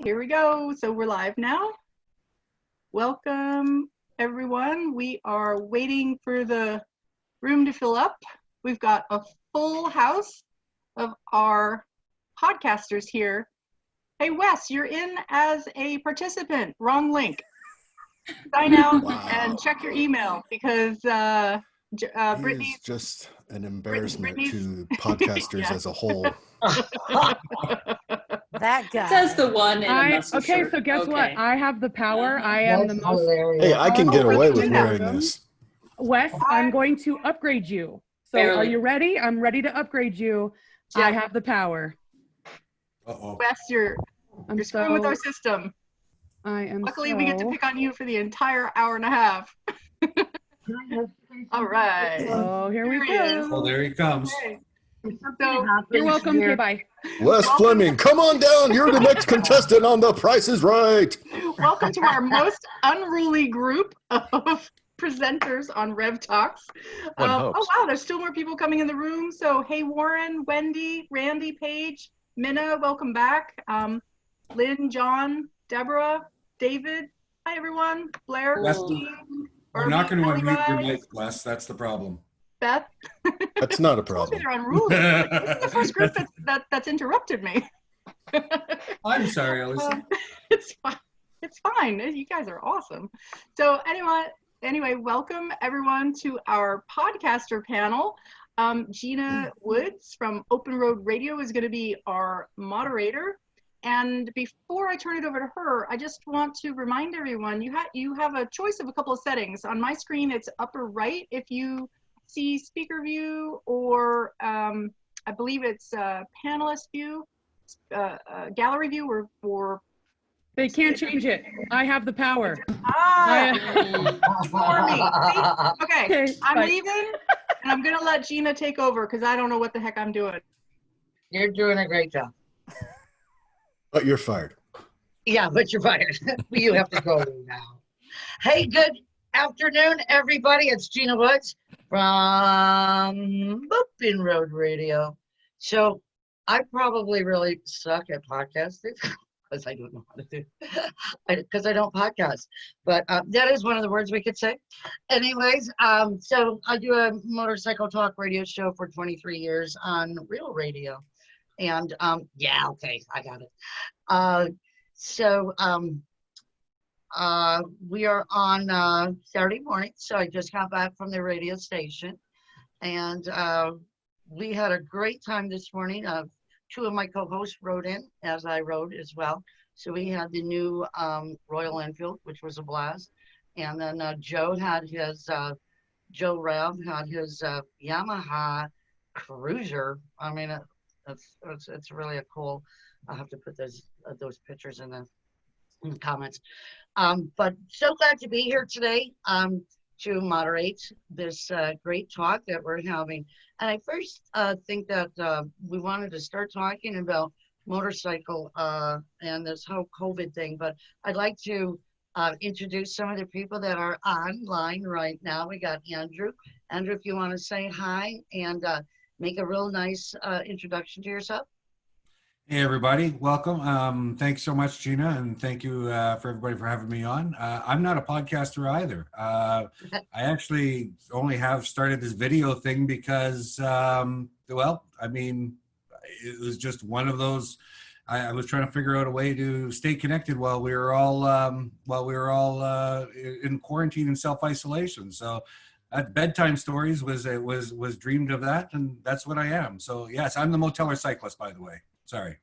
Here we go. So we're live now. Welcome, everyone. We are waiting for the room to fill up. We've got a full house of our podcasters here. Hey, Wes, you're in as a participant. Wrong link. Sign out and check your email because Brittany's just an embarrassment to podcasters as a whole. That guy. Says the one in a muscle shirt. So guess what? I have the power. I am the most. Hey, I can get away with wearing this. Wes, I'm going to upgrade you. So are you ready? I'm ready to upgrade you. Yeah. I have the power. Uh-oh. Wes, you're screwing with our system. I am. Luckily, we get to pick on you for the entire hour and a half. All right. Oh, here we go. Oh, there he comes. Okay. So, you're welcome. Okay, bye. Wes Fleming, come on down. You're the next contestant on The Price is Right. Welcome to our most unruly group of presenters on Rev Talks. Oh, wow, there's still more people coming in the room. So, hey, Warren, Wendy, Randy, Paige, Minna, welcome back. Lynn, John, Deborah, David, hi, everyone. Blair, we're not going to unmute your mic, Wes. That's the problem. Beth. That's not a problem. They're unruly. This is the first group that's interrupted me. I'm sorry, Elisa. It's fine. It's fine. You guys are awesome. So anyway, welcome everyone to our podcaster panel. Gina Woods from Open Road Radio is going to be our moderator. And before I turn it over to her, I just want to remind everyone you have a choice of a couple of settings. On my screen, it's upper right if you see speaker view, or I believe it's panelist view, gallery view, or they can't change it. I have the power. For me. Okay, I'm leaving, and I'm gonna let Gina take over because I don't know what the heck I'm doing. You're doing a great job. But you're fired. Yeah, but you're fired. You have to go now. Hey, good afternoon, everybody. It's Gina Woods from Open Road Radio. So I probably really suck at podcasting because I don't know how to do it, because I don't podcast. But that is one of the words we could say. Anyways, so I do a motorcycle talk radio show for 23 years on Real Radio. And yeah, okay, I got it. We are on Saturday morning, so I just got back from the radio station, and we had a great time this morning. Two of my co-hosts rode in, as I rode as well. So we had the new Royal Enfield, which was a blast, and then Joe had his Joe Rav had his Yamaha Cruiser. I mean, it's really a cool. I'll have to put those pictures in the comments. But so glad to be here today to moderate this great talk that we're having. And I first think that we wanted to start talking about motorcycle and this whole COVID thing, but I'd like to introduce some of the people that are online right now. We got Andrew. Andrew, if you want to say hi and make a real nice introduction to yourself. Hey, everybody. Welcome. Thanks so much, Gina, and thank you for everybody for having me on. I'm not a podcaster either. I actually only have started this video thing because, well, I mean, it was just one of those. I was trying to figure out a way to stay connected while we were all in quarantine and self-isolation. So bedtime stories was dreamed of that, and that's what I am. So yes, I'm the moteller cyclist, by the way. Sorry.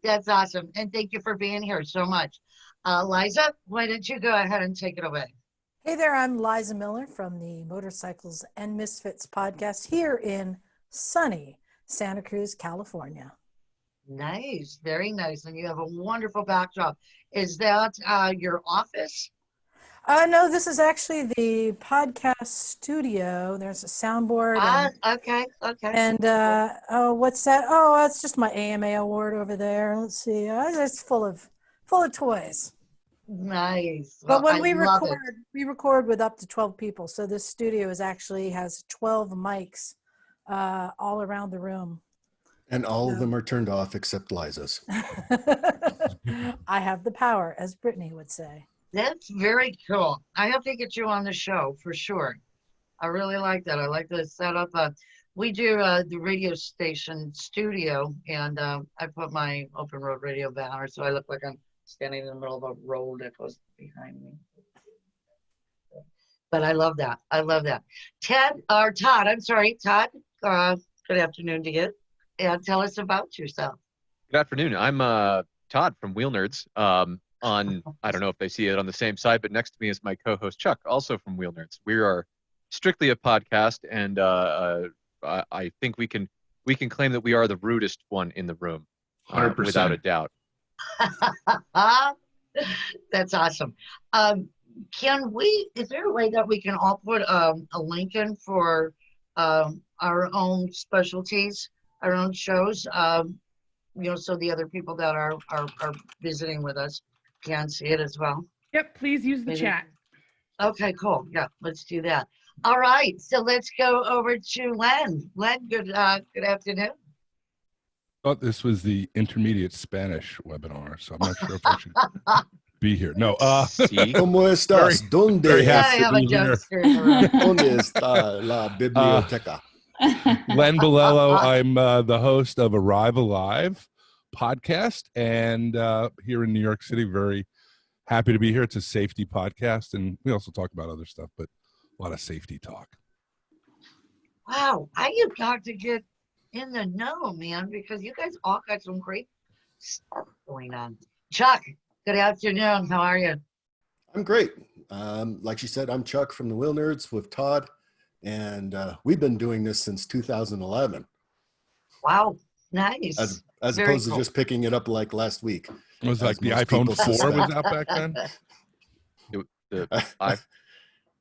That's awesome, and thank you for being here so much. Liza, why don't you go ahead and take it away? Hey there, I'm Liza Miller from the Motorcycles and Misfits podcast here in sunny Santa Cruz, California. Nice, very nice, and you have a wonderful backdrop. Is that your office? No, this is actually the podcast studio. There's a soundboard. Okay. And what's that? Oh, that's just my AMA award over there. Let's see. It's full of toys. Nice. But when we record with up to 12 people. So this studio has 12 mics all around the room. And all of them are turned off except Liza's. I have the power, as Brittany would say. That's very cool. I have to get you on the show for sure. I really like that. I like the setup. We do the radio station studio, and I put my open road radio banner, so I look like I'm standing in the middle of a road that goes behind me. But I love that. I love that. Todd, I'm sorry, Todd. Good afternoon to you. And tell us about yourself. Good afternoon. I'm Todd from Wheel Nerds. I don't know if they see it on the same side, but next to me is my co-host Chuck, also from Wheel Nerds. We are strictly a podcast, and I think we can claim that we are the rudest one in the room, 100%. Without a doubt. That's awesome. Is there a way that we can all put a link in for our own specialties, our own shows, so the other people that are visiting with us can see it as well? Yep, please use the Maybe. chat. Okay, cool. Yeah, let's do that. All right, so let's go over to Len. Len, good afternoon. Thought this was the intermediate Spanish webinar, so I'm not sure if I should be here. No. ¿Cómo estás? ¿Dónde? Very Yeah, I happy have to a be here. jokester. ¿Dónde está la biblioteca? Len Bolello. I'm the host of Arrive Alive podcast, and here in New York City, very happy to be here. It's a safety podcast, and we also talk about other stuff, but a lot of safety talk. Wow, I have got to get in the know, man, because you guys all got some great stuff going on. Chuck, good afternoon. How are you? I'm great. Like she said, I'm Chuck from the Wheel Nerds with Todd, and we've been doing this since 2011. Wow, nice. As Very opposed cool. to just picking it up like last week. It was like the most iPhone people 4 suspect. was out back then? The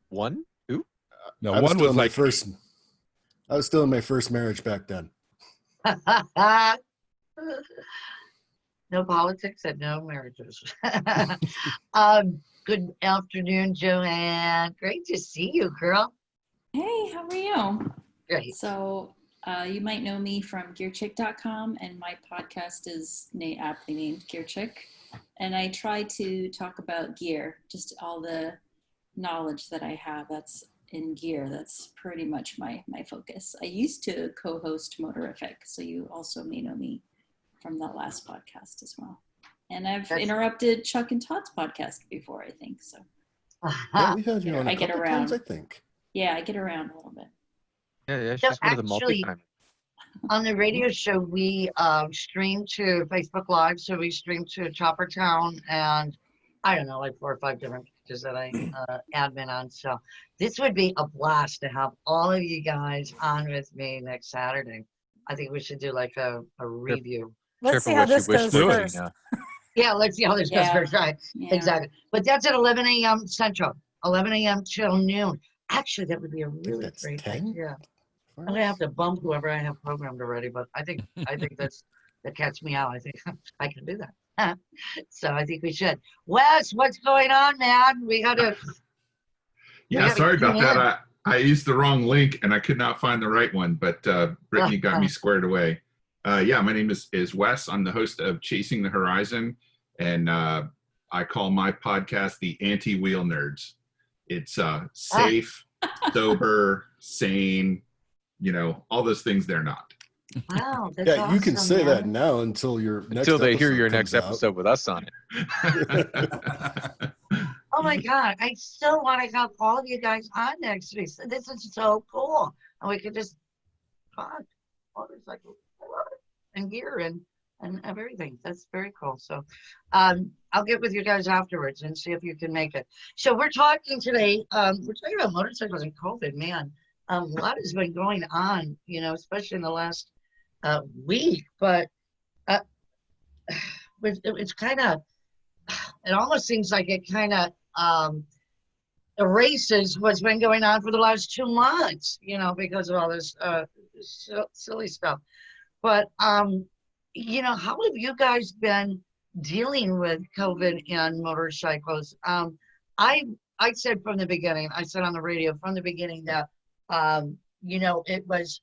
one? Two? No, I was one still was in my like first. I was still in my first marriage back then. No politics and no marriages. Good afternoon, Joanne. Great to see you, girl. Hey, how are you? Great. So you might know me from gearchick.com, and my podcast is aptly named Gear Chick. And I try to talk about gear, just all the knowledge that I have that's in gear. That's pretty much my focus. I used to co-host Motorific, so you also may know me from that last podcast as well. And I've interrupted Chuck and Todd's podcast before, I think. So Yeah, we've had you on a I get couple around. times, I think. Yeah, I get around a little bit. Yeah, So she's one of the actually, multi-timers. on the radio show, we stream to Facebook Live. So we stream to Chopper Town and I don't know, like 4 or 5 different pages that I admin on. So this would be a blast to have all of you guys on with me next Saturday. I think we should do like a review. Let's see how this goes first. Yeah, let's see how this goes first. Right. Yeah. Exactly. But that's at 11 a.m. Central, 11 a.m. till noon. Actually, that would be a really great 10? idea. I'm gonna have to bump whoever I have programmed already, but I think that catch me out. I think I can do that. So I think we should. Wes, what's going on, man? We gotta. Yeah, sorry about that. I used the wrong link and I could not find the right one, but Brittany got me squared away. Yeah, my name is Wes. I'm the host of Chasing the Horizon, and I call my podcast the Anti-Wheel Nerds. It's safe, sober, sane, all those things they're not. Wow, that's Yeah, you can awesome, say man. that now until They hear your comes next episode with us on it. Oh my God, I still want to have all of you guys on next week. This is so cool. And we could just talk motorcycles and gear and everything. That's very cool. So I'll get with you guys afterwards and see if you can make it. So we're talking today, we're talking about motorcycles and COVID, man. A lot has been going on, especially in the last week, but it's kind of, it almost seems like it kind of erases what's been going on for the last 2 months, because of all this silly stuff. But, how have you guys been dealing with COVID and motorcycles? I said from the beginning, I said on the radio from the beginning that, it was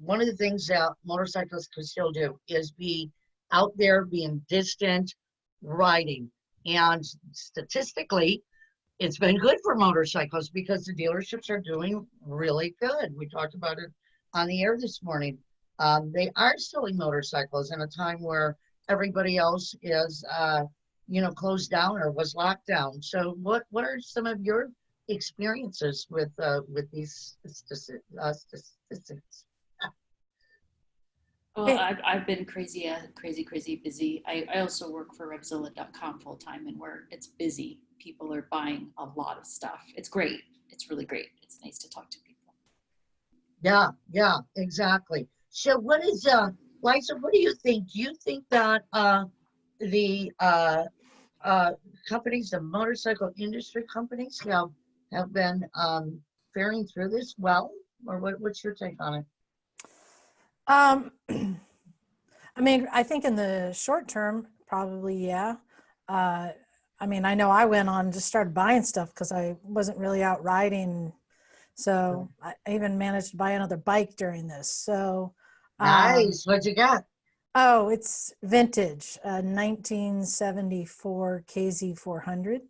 one of the things that motorcyclists could still do is be out there, being distant, riding. And statistically, it's been good for motorcycles because the dealerships are doing really good. We talked about it on the air this morning. They are selling motorcycles in a time where everybody else is, closed down or was locked down. So what are some of your experiences with these statistics? Well, I've been crazy busy. I also work for Revzilla.com full time, and where it's busy, people are buying a lot of stuff. It's great. It's really great. It's nice to talk to people. Yeah, exactly. So what is Liza, what do you think? Do you think that the companies, the motorcycle industry companies have been faring through this well? Or what's your take on it? I mean, I think in the short term, probably, yeah. I mean, I know I went on and just started buying stuff because I wasn't really out riding. So I even managed to buy another bike during this. So nice. What'd you got? Oh, it's vintage, 1974 KZ400.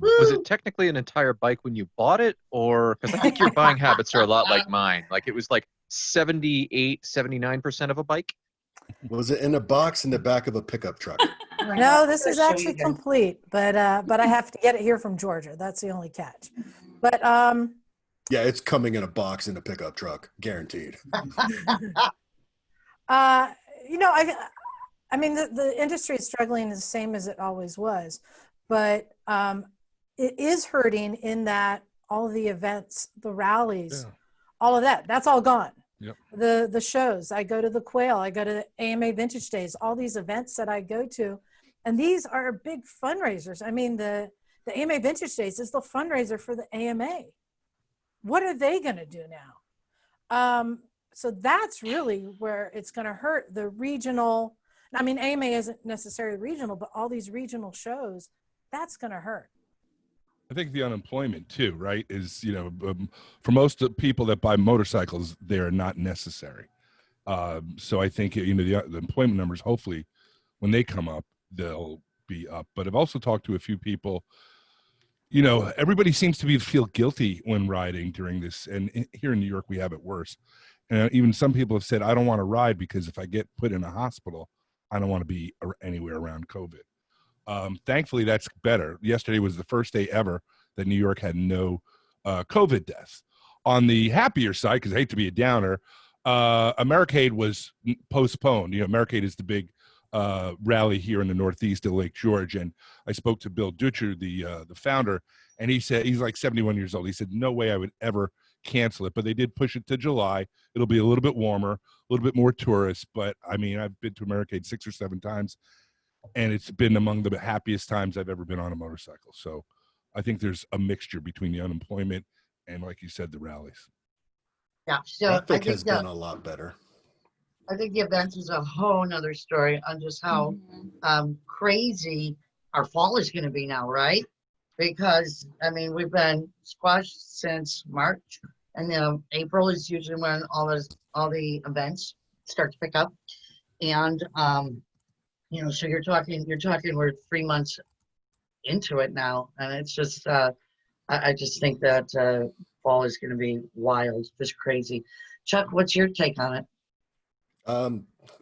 Was it technically an entire bike when you bought it? Or because I think your buying habits are a lot like mine. Like it was like 78, 79% of a bike. Was it in a box in the back of a pickup truck? No, this is actually complete, but I have to get it here from Georgia. That's the only catch. But yeah, it's coming in a box in a pickup truck, guaranteed. I mean, the industry is struggling the same as it always was, but it is hurting in that all of the events, the rallies, all of that's all gone. Yep. The shows, I go to the Quail, I go to the AMA Vintage Days, all these events that I go to, and these are big fundraisers. I mean, the AMA Vintage Days is the fundraiser for the AMA. What are they going to do now? So that's really where it's going to hurt the regional. I mean, AMA isn't necessarily regional, but all these regional shows, that's going to hurt. I think the unemployment too, right, is, for most of the people that buy motorcycles, they're not necessary. So I think, the employment numbers, hopefully when they come up, they'll be up. But I've also talked to a few people, everybody seems to feel guilty when riding during this. And here in New York, we have it worse. And even some people have said, I don't want to ride because if I get put in a hospital, I don't want to be anywhere around COVID. Thankfully, that's better. Yesterday was the first day ever that New York had no COVID deaths. On the happier side, because I hate to be a downer, Americade was postponed. Americade is the big rally here in the Northeast of Lake George. And I spoke to Bill Dutcher, the founder, and he said, he's like 71 years old. He said, no way I would ever cancel it, but they did push it to July. It'll be a little bit warmer, a little bit more tourists. But I mean, I've been to Americade 6 or 7 times. And it's been among the happiest times I've ever been on a motorcycle. So I think there's a mixture between the unemployment and, like you said, the rallies. Yeah, so Traffic has been a lot better. I think the events is a whole nother story on just how crazy our fall is going to be now, right? Because, I mean, we've been squashed since March, and April is usually when all the events start to pick up. And so you're talking we're 3 months into it now, and it's just I just think that fall is going to be wild, just crazy. Chuck, what's your take on it?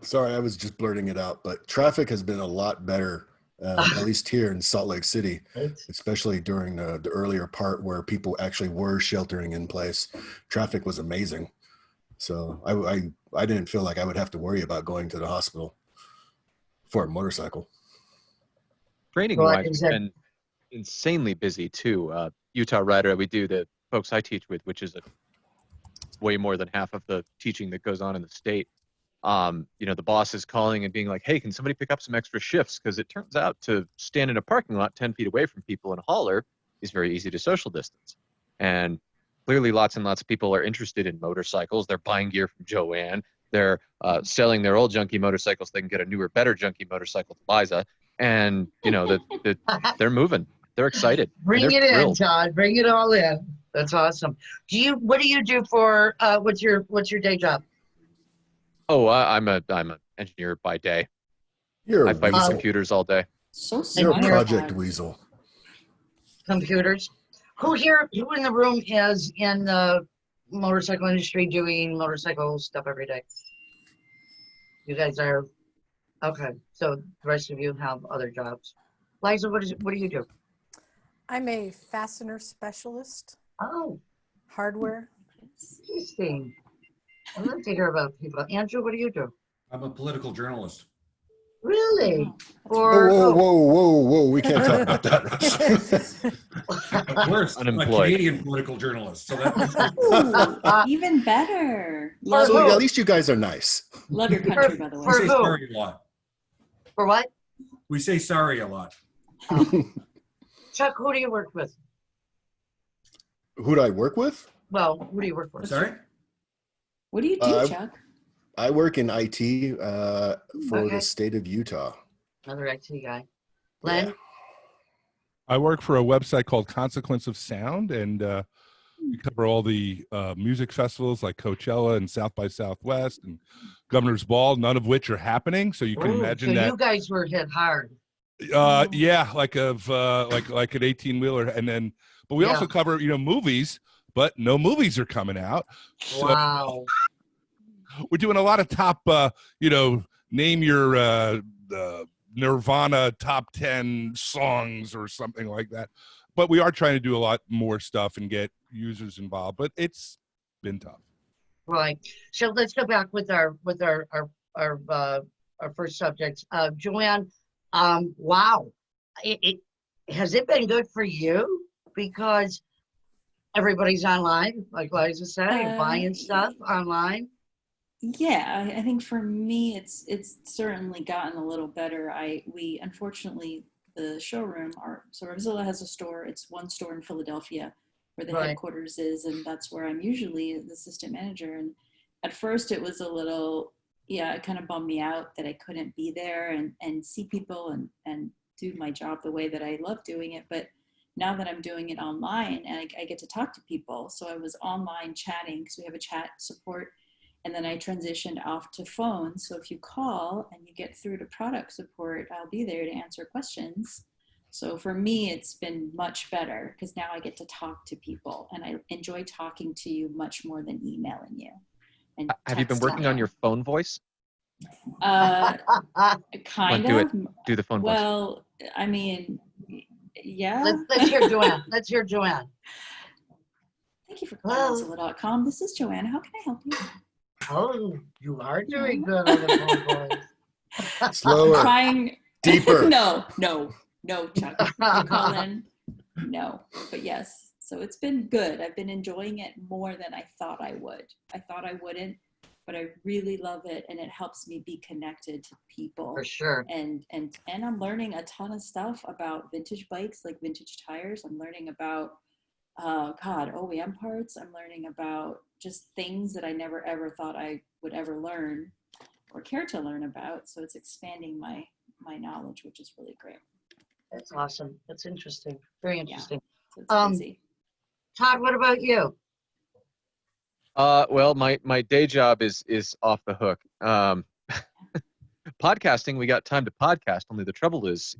Sorry, I was just blurting it out, but traffic has been a lot better, at least here in Salt Lake City, especially during the earlier part where people actually were sheltering in place. Traffic was amazing. So I didn't feel like I would have to worry about going to the hospital for a motorcycle. Training wise, we've been insanely busy too. Utah Rider, we do the folks I teach with, which is way more than half of the teaching that goes on in the state. The boss is calling and being like, hey, can somebody pick up some extra shifts? Because it turns out to stand in a parking lot 10 feet away from people in a hauler is very easy to social distance. And clearly lots and lots of people are interested in motorcycles. They're buying gear from Joanne. They're selling their old junky motorcycles. They can get a newer, better junky motorcycle to Liza. And, they're moving. They're excited. Bring it in, Todd. Bring it all in. That's awesome. What do you do for, what's your day job? Oh, I'm an engineer by day. I fight with computers all day. So You're a smart. project weasel. Computers. Who in the room is in the motorcycle industry doing motorcycle stuff every day? You guys are, okay. So the rest of you have other jobs. Liza, what do you do? I'm a fastener specialist, Oh, hardware. interesting. I'd love to hear about people. Andrew, what do you do? I'm a political journalist. Really? Whoa, Or whoa. We can't talk about that. Worse, I'm a Unemployed. Canadian political journalist. So that Ooh, even better. Love, So who? at least you guys are nice. love your country, by the way. we say who? sorry a lot. For what? We say sorry a lot. Chuck, who do you work with? Who do I work with? Well, who do you work for? Sorry? What do you do, Chuck? I work in IT for Okay. the state of Utah. Another IT guy. Len? Yeah. I work for a website called Consequence of Sound, and we cover all the music festivals like Coachella and South by Southwest and Governor's Ball, none of which are happening. So you can imagine so that. You guys were hit hard. Yeah, like an 18-wheeler, and then, but we also cover movies, but no movies are coming out. So Wow. we're doing a lot of top, name your Nirvana top 10 songs or something like that. But we are trying to do a lot more stuff and get users involved, but it's been tough. Right. So let's go back with our first subject. Joanne, wow. Has it been good for you? Because everybody's online, like Liza said, you're buying stuff online. Yeah, I think for me, it's certainly gotten a little better. We unfortunately, the showroom, our Revzilla has a store. It's one store in Philadelphia where the headquarters is, and that's where I'm usually the assistant manager. And at first it was a little, it kind of bummed me out that I couldn't be there and see people and do my job the way that I love doing it. But now that I'm doing it online and I get to talk to people. So I was online chatting because we have a chat support. And then I transitioned off to phone. So if you call and you get through to product support, I'll be there to answer questions. So for me, it's been much better because now I get to talk to people and I enjoy talking to you much more than emailing you. And have you been working on your phone voice? Kind of. Do the phone voice. Well, I mean, yeah. Let's hear Joanne. Let's hear Joanne. Thank you for calling Zilla.com. This is Joanne. How can I help you? Oh, you are doing good on the phone voice. Slower. I'm trying. Deeper. No, Chuck. You call in. No, but yes. So it's been good. I've been enjoying it more than I thought I would. I thought I wouldn't, but I really love it, and it helps me be connected to people. For sure. And I'm learning a ton of stuff about vintage bikes, like vintage tires. I'm learning about OEM parts. I'm learning about just things that I never ever thought I would ever learn or care to learn about. So it's expanding my knowledge, which is really great. That's awesome. That's interesting. Very interesting. Yeah, so it's busy. Todd, what about you? Well, my day job is off the hook. Podcasting, we got time to podcast. Only the trouble is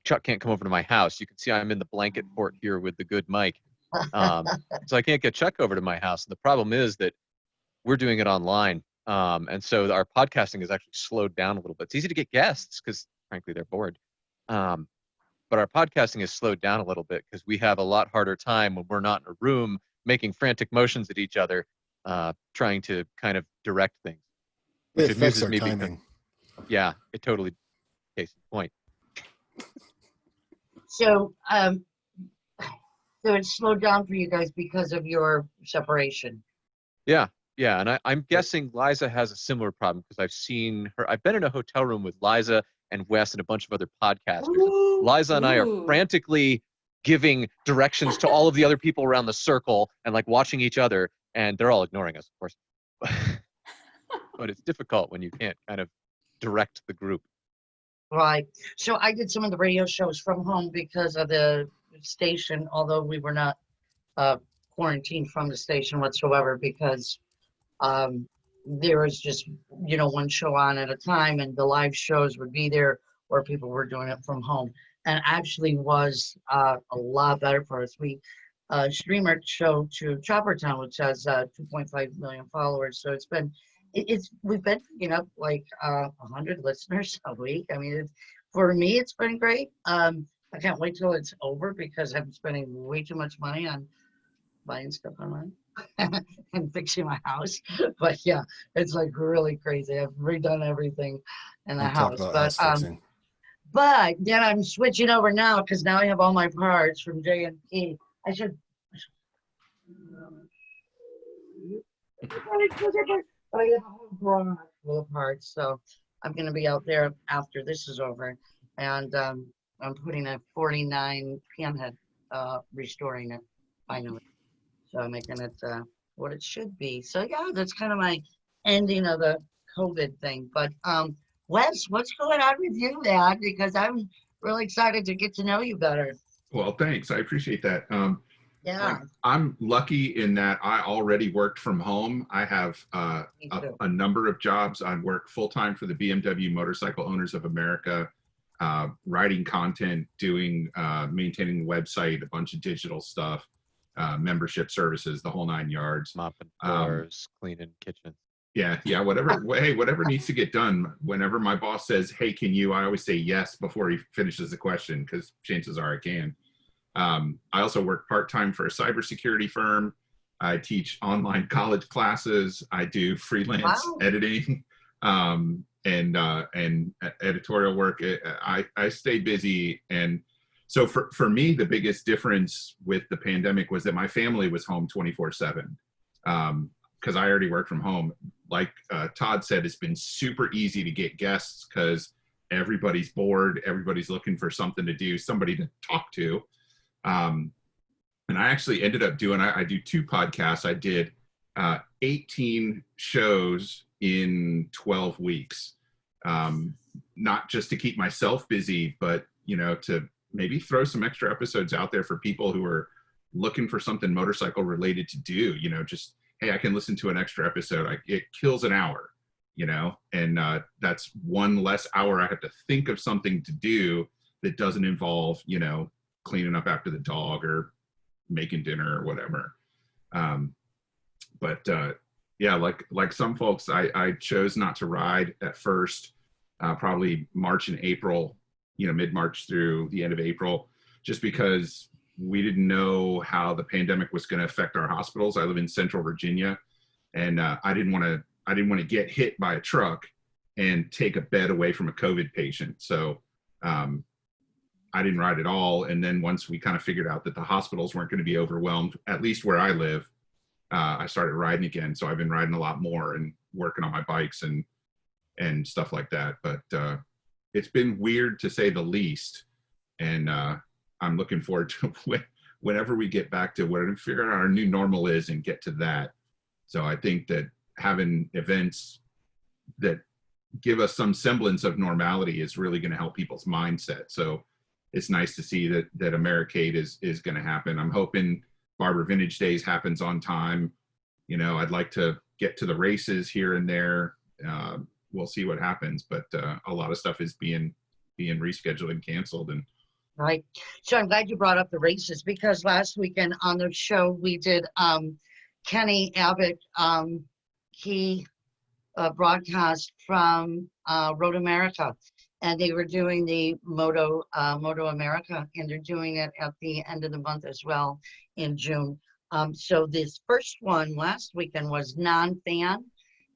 Chuck can't come over to my house. You can see I'm in the blanket fort here with the good mic. So I can't get Chuck over to my house. And the problem is that we're doing it online. And so our podcasting is actually slowed down a little bit. It's easy to get guests because frankly, they're bored. But our podcasting is slowed down a little bit because we have a lot harder time when we're not in a room making frantic motions at each other, trying to kind of direct things. It affects our timing. Yeah, it totally case in point. So, so it's slowed down for you guys because of your separation. Yeah, and I'm guessing Liza has a similar problem because I've seen her. I've been in a hotel room with Liza and Wes and a bunch of other podcasters. Ooh, Liza and I are frantically giving directions to all of the other people around the circle and like watching each other, and they're all ignoring us, of course. But it's difficult when you can't kind of direct the group. Right. So I did some of the radio shows from home because of the station, although we were not quarantined from the station whatsoever because there was just, one show on at a time and the live shows would be there where people were doing it from home, and actually was a lot better for us. We stream our show to Chopper Town, which has 2.5 million followers. So we've been picking up like 100 listeners a week. I mean, for me, it's been great. I can't wait till it's over because I'm spending way too much money on buying stuff online and fixing my house. But yeah, it's like really crazy. I've redone everything in the You talk house. about But house fixing. but then I'm switching over now because now I have all my parts from GMT. I should. But I have a whole garage full of parts, so I'm gonna be out there after this is over, and I'm putting a 49 panhead, restoring it finally. So I'm making it what it should be. So yeah, that's kind of my ending of the COVID thing. But Wes, what's going on with you, man? Because I'm really excited to get to know you better. Well, thanks. I appreciate that. Yeah. I'm lucky in that I already worked from home. I have a number of jobs. I work full-time for the BMW Motorcycle Owners of America, writing content, maintaining the website, a bunch of digital stuff, membership services, the whole 9 yards. Mopping floors, cleaning kitchen. Yeah, whatever needs to get done. Whenever my boss says, "Hey, can you?" I always say yes before he finishes the question because chances are I can. I also work part-time for a cybersecurity firm. I teach online college classes. I do freelance editing and editorial work. I stay busy. And so for me, the biggest difference with the pandemic was that my family was home 24/7 because I already work from home. Like Todd said, it's been super easy to get guests because everybody's bored. Everybody's looking for something to do, somebody to talk to. And I actually ended up I do 2 podcasts. I did 18 shows in 12 weeks, not just to keep myself busy, but, to maybe throw some extra episodes out there for people who are looking for something motorcycle related to do, just, hey, I can listen to an extra episode. It kills an hour, and that's one less hour I have to think of something to do that doesn't involve, cleaning up after the dog or making dinner or whatever. Yeah, like some folks, I chose not to ride at first, probably March and April, mid-March through the end of April, just because we didn't know how the pandemic was going to affect our hospitals. I live in Central Virginia, and I didn't want to get hit by a truck and take a bed away from a COVID patient. So I didn't ride at all. And then once we kind of figured out that the hospitals weren't going to be overwhelmed, at least where I live, I started riding again. So I've been riding a lot more and working on my bikes and stuff like that. But it's been weird to say the least. And I'm looking forward to whenever we get back to where we figure out our new normal is and get to that. So I think that having events that give us some semblance of normality is really going to help people's mindset. So it's nice to see that Americade is going to happen. I'm hoping Barber Vintage Days happens on time. I'd like to get to the races here and there. We'll see what happens, but a lot of stuff is being rescheduled and canceled. And right. So I'm glad you brought up the races because last weekend on the show we did Kenny Abbott. He broadcast from Road America. And they were doing the Moto America, and they're doing it at the end of the month as well in June. So this first one last weekend was non-fan,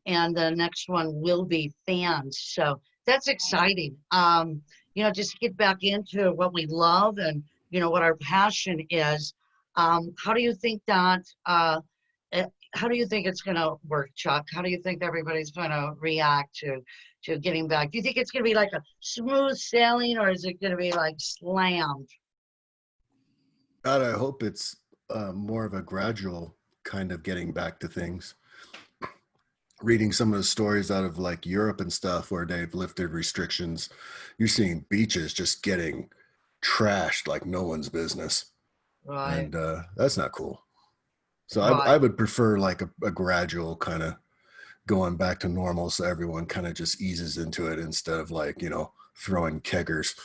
and the next one will be fans. So that's exciting. Just to get back into what we love and, what our passion is. How do you think that, how do you think it's going to work, Chuck? How do you think everybody's going to react to getting back? Do you think it's going to be like a smooth sailing, or is it going to be like slammed? God, I hope it's more of a gradual kind of getting back to things. Reading some of the stories out of like Europe and stuff where they've lifted restrictions, you're seeing beaches just getting trashed like no one's business. Right. And that's not cool. So Right. I would prefer like a gradual kind of going back to normal so everyone kind of just eases into it instead of like, throwing keggers.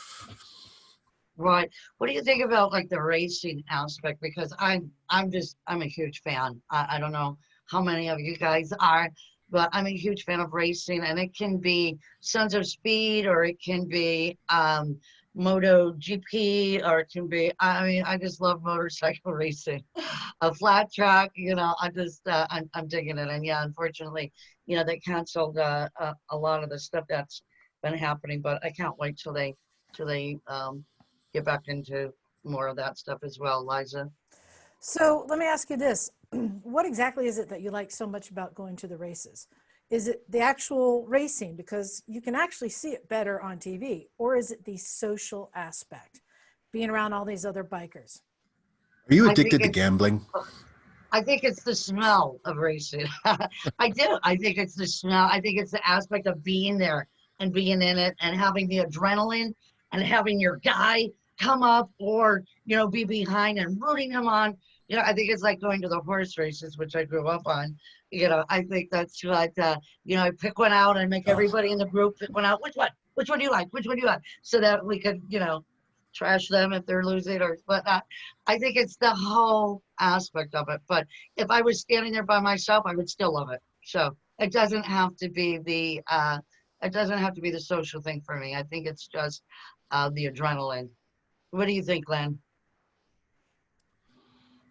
Right. What do you think about like the racing aspect? Because I'm a huge fan. I don't know how many of you guys are, but I'm a huge fan of racing, and it can be Sons of Speed, or it can be Moto GP, or it can be, I mean, I just love motorcycle racing. A flat track, I'm digging it. And yeah, unfortunately, they canceled a lot of the stuff that's been happening, but I can't wait till they get back into more of that stuff as well, Liza. So let me ask you this. What exactly is it that you like so much about going to the races? Is it the actual racing, because you can actually see it better on TV, or is it the social aspect, being around all these other bikers? Are you addicted to gambling? I think it's the smell of racing. I do. I think it's the smell. I think it's the aspect of being there and being in it and having the adrenaline and having your guy come up, or, be behind and rooting him on. I think it's like going to the horse races, which I grew up on. I think that's like, I pick one out and make everybody in the group pick one out. Which one? Which one do you like? Which one do you like? So that we could, trash them if they're losing, or whatnot. I think it's the whole aspect of it. But if I was standing there by myself, I would still love it. So it doesn't have to be the social thing for me. I think it's just the adrenaline. What do you think, Glenn?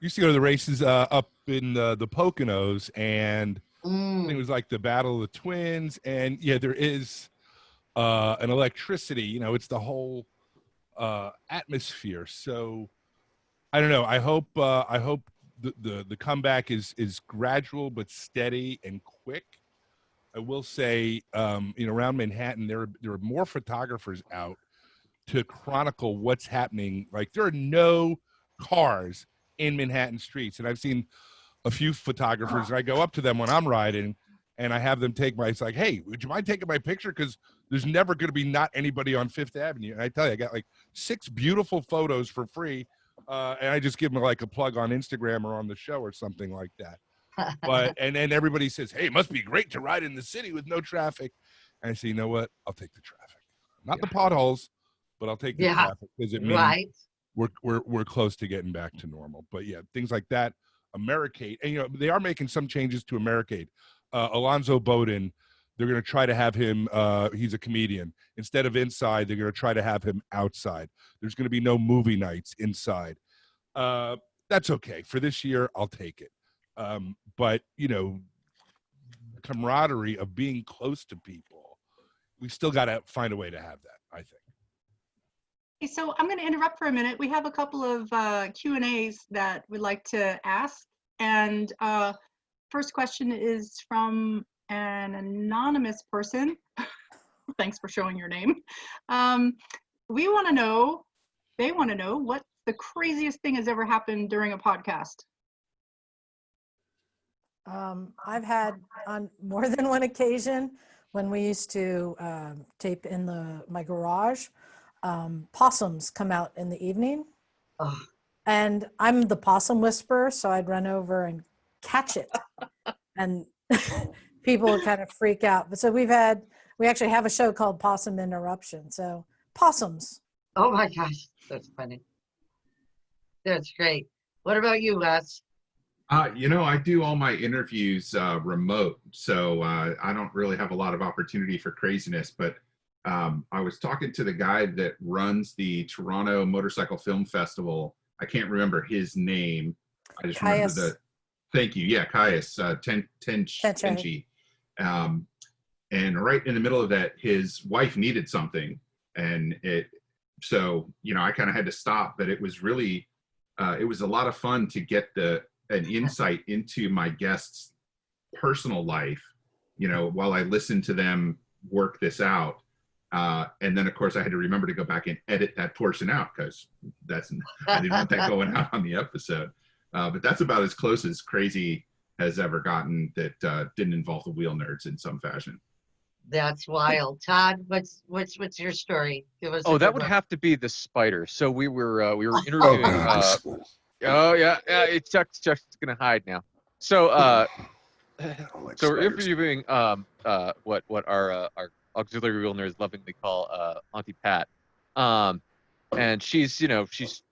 Used to go to the races up in the Poconos, and I think it was like the Battle of the Twins. And yeah, there is an electricity. It's the whole atmosphere. So I don't know. I hope the comeback is gradual but steady and quick. I will say, around Manhattan, there are more photographers out to chronicle what's happening. Like, there are no cars in Manhattan streets, and I've seen a few photographers, and I go up to them when I'm riding, and I have them take it's like, hey, would you mind taking my picture? Because there's never going to be not anybody on Fifth Avenue. And I tell you, I got like 6 beautiful photos for free, and I just give them like a plug on Instagram or on the show or something like that. And then everybody says, hey, it must be great to ride in the city with no traffic. And I say, you know what? I'll take the traffic, not the potholes, but I'll take the traffic, because it means we're close to getting back to normal. But yeah, things like that, Americade, and they are making some changes to Americade. Alonzo Bowden, they're going to try to have him, he's a comedian. Instead of inside, they're going to try to have him outside. There's going to be no movie nights inside. That's okay. For this year, I'll take it. But, camaraderie of being close to people, we still got to find a way to have that, I think. So I'm going to interrupt for a minute. We have a couple of Q&As that we'd like to ask. And first question is from an anonymous person. Thanks for showing your name. They want to know what the craziest thing has ever happened during a podcast. I've had, on more than one occasion, when we used to tape in my garage, possums come out in the evening. And I'm the possum whisperer, so I'd run over and catch it. And people would kind of freak out. But so we actually have a show called Possum Interruption. So possums. Oh my gosh, that's funny. That's great. What about you, Wes? I do all my interviews remote, so I don't really have a lot of opportunity for craziness. But I was talking to the guy that runs the Toronto Motorcycle Film Festival. I can't remember his name. I just Caius. remember thank you. Yeah, Caius Tenchi. And right in the middle of that, his wife needed something. And so I kind of had to stop, but it was really, it was a lot of fun to get an insight into my guests' personal life, while I listened to them work this out. And then of course I had to remember to go back and edit that portion out, because I didn't want that going out on the episode. But that's about as close as crazy has ever gotten that didn't involve the wheel nerds in some fashion. That's wild. Todd, what's your story? Give us. Oh, that would have to be the spider. So we were interviewing. It's Chuck's gonna hide now. So we're interviewing what our auxiliary wheel nerds lovingly call Auntie Pat. And she's she's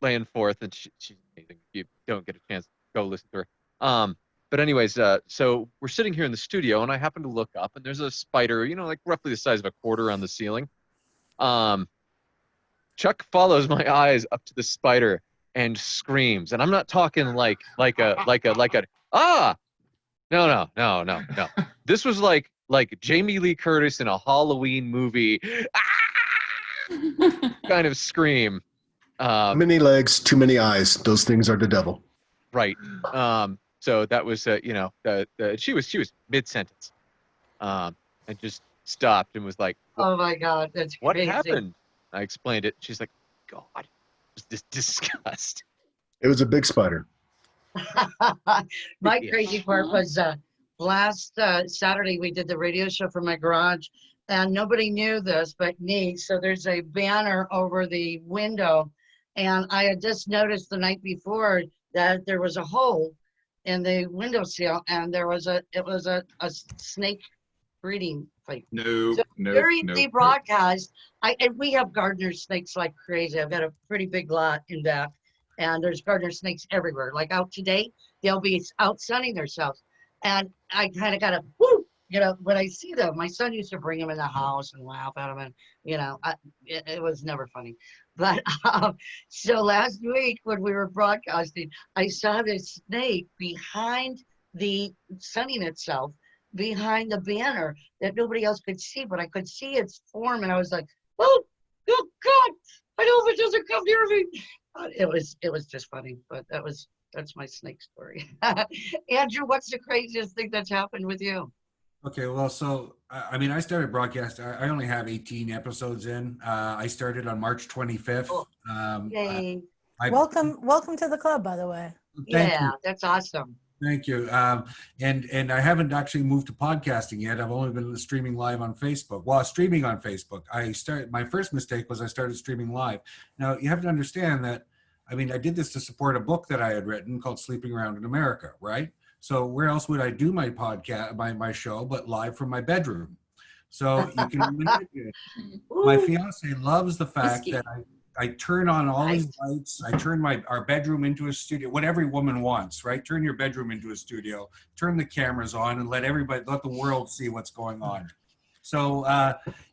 laying forth, and she's amazing. If you don't get a chance, go listen to her. But anyways, so we're sitting here in the studio, and I happen to look up, and there's a spider, like roughly the size of a quarter on the ceiling. Chuck follows my eyes up to the spider and screams, and I'm not talking like a ah, no. This was like Jamie Lee Curtis in a Halloween movie, kind of scream. Too many legs, too many eyes. Those things are the devil. Right. So that was, she was mid-sentence, and just stopped and was like, "Oh my God, that's what crazy." happened? I explained it. She's like, God, it was this disgust. It was a big spider. My crazy part was last Saturday we did the radio show from my garage, and nobody knew this but me. So there's a banner over the window, and I had just noticed the night before that there was a hole in the windowsill, and it was a snake breeding place. During the broadcast, and we have gardener snakes like crazy. I've got a pretty big lot in back, and there's gardener snakes everywhere. Like out today, they'll be out sunning themselves, and I kind of got a whoo. When I see them, my son used to bring them in the house and laugh at them, and it was never funny. But so last week when we were broadcasting, I saw this snake behind the sunning itself, behind the banner that nobody else could see, but I could see its form, and I was like, oh God, I hope it doesn't come near me. It was just funny, but that's my snake story. Andrew, what's the craziest thing that's happened with you? Okay, well, so I started broadcast. I only have 18 episodes in. I started on March 25th. Oh, yay! Welcome to the club, by the way. Yeah, that's awesome. Thank you. And I haven't actually moved to podcasting yet. I've only been streaming live on Facebook. Well, streaming on Facebook. My first mistake was I started streaming live. Now you have to understand that. I did this to support a book that I had written called Sleeping Around in America, right? So where else would I do my podcast, my show, but live from my bedroom? So you can imagine, my fiance loves the fact that I turn on all these lights. I turn our bedroom into a studio, what every woman wants, right? Turn your bedroom into a studio, turn the cameras on, and let the world see what's going on. So,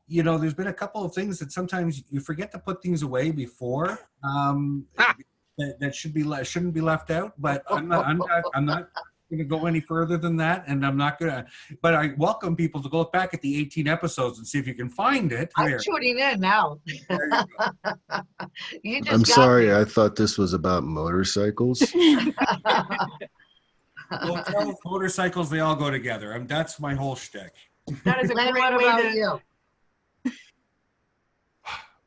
there's been a couple of things that sometimes you forget to put things away before that shouldn't be left out. But I'm not going to go any further than that, and I'm not going to. But I welcome people to look back at the 18 episodes and see if you can find it. I'm tuning in now. I'm sorry, I thought this was about motorcycles. Hotels, motorcycles, they all go together. That's my whole shtick. That is a great way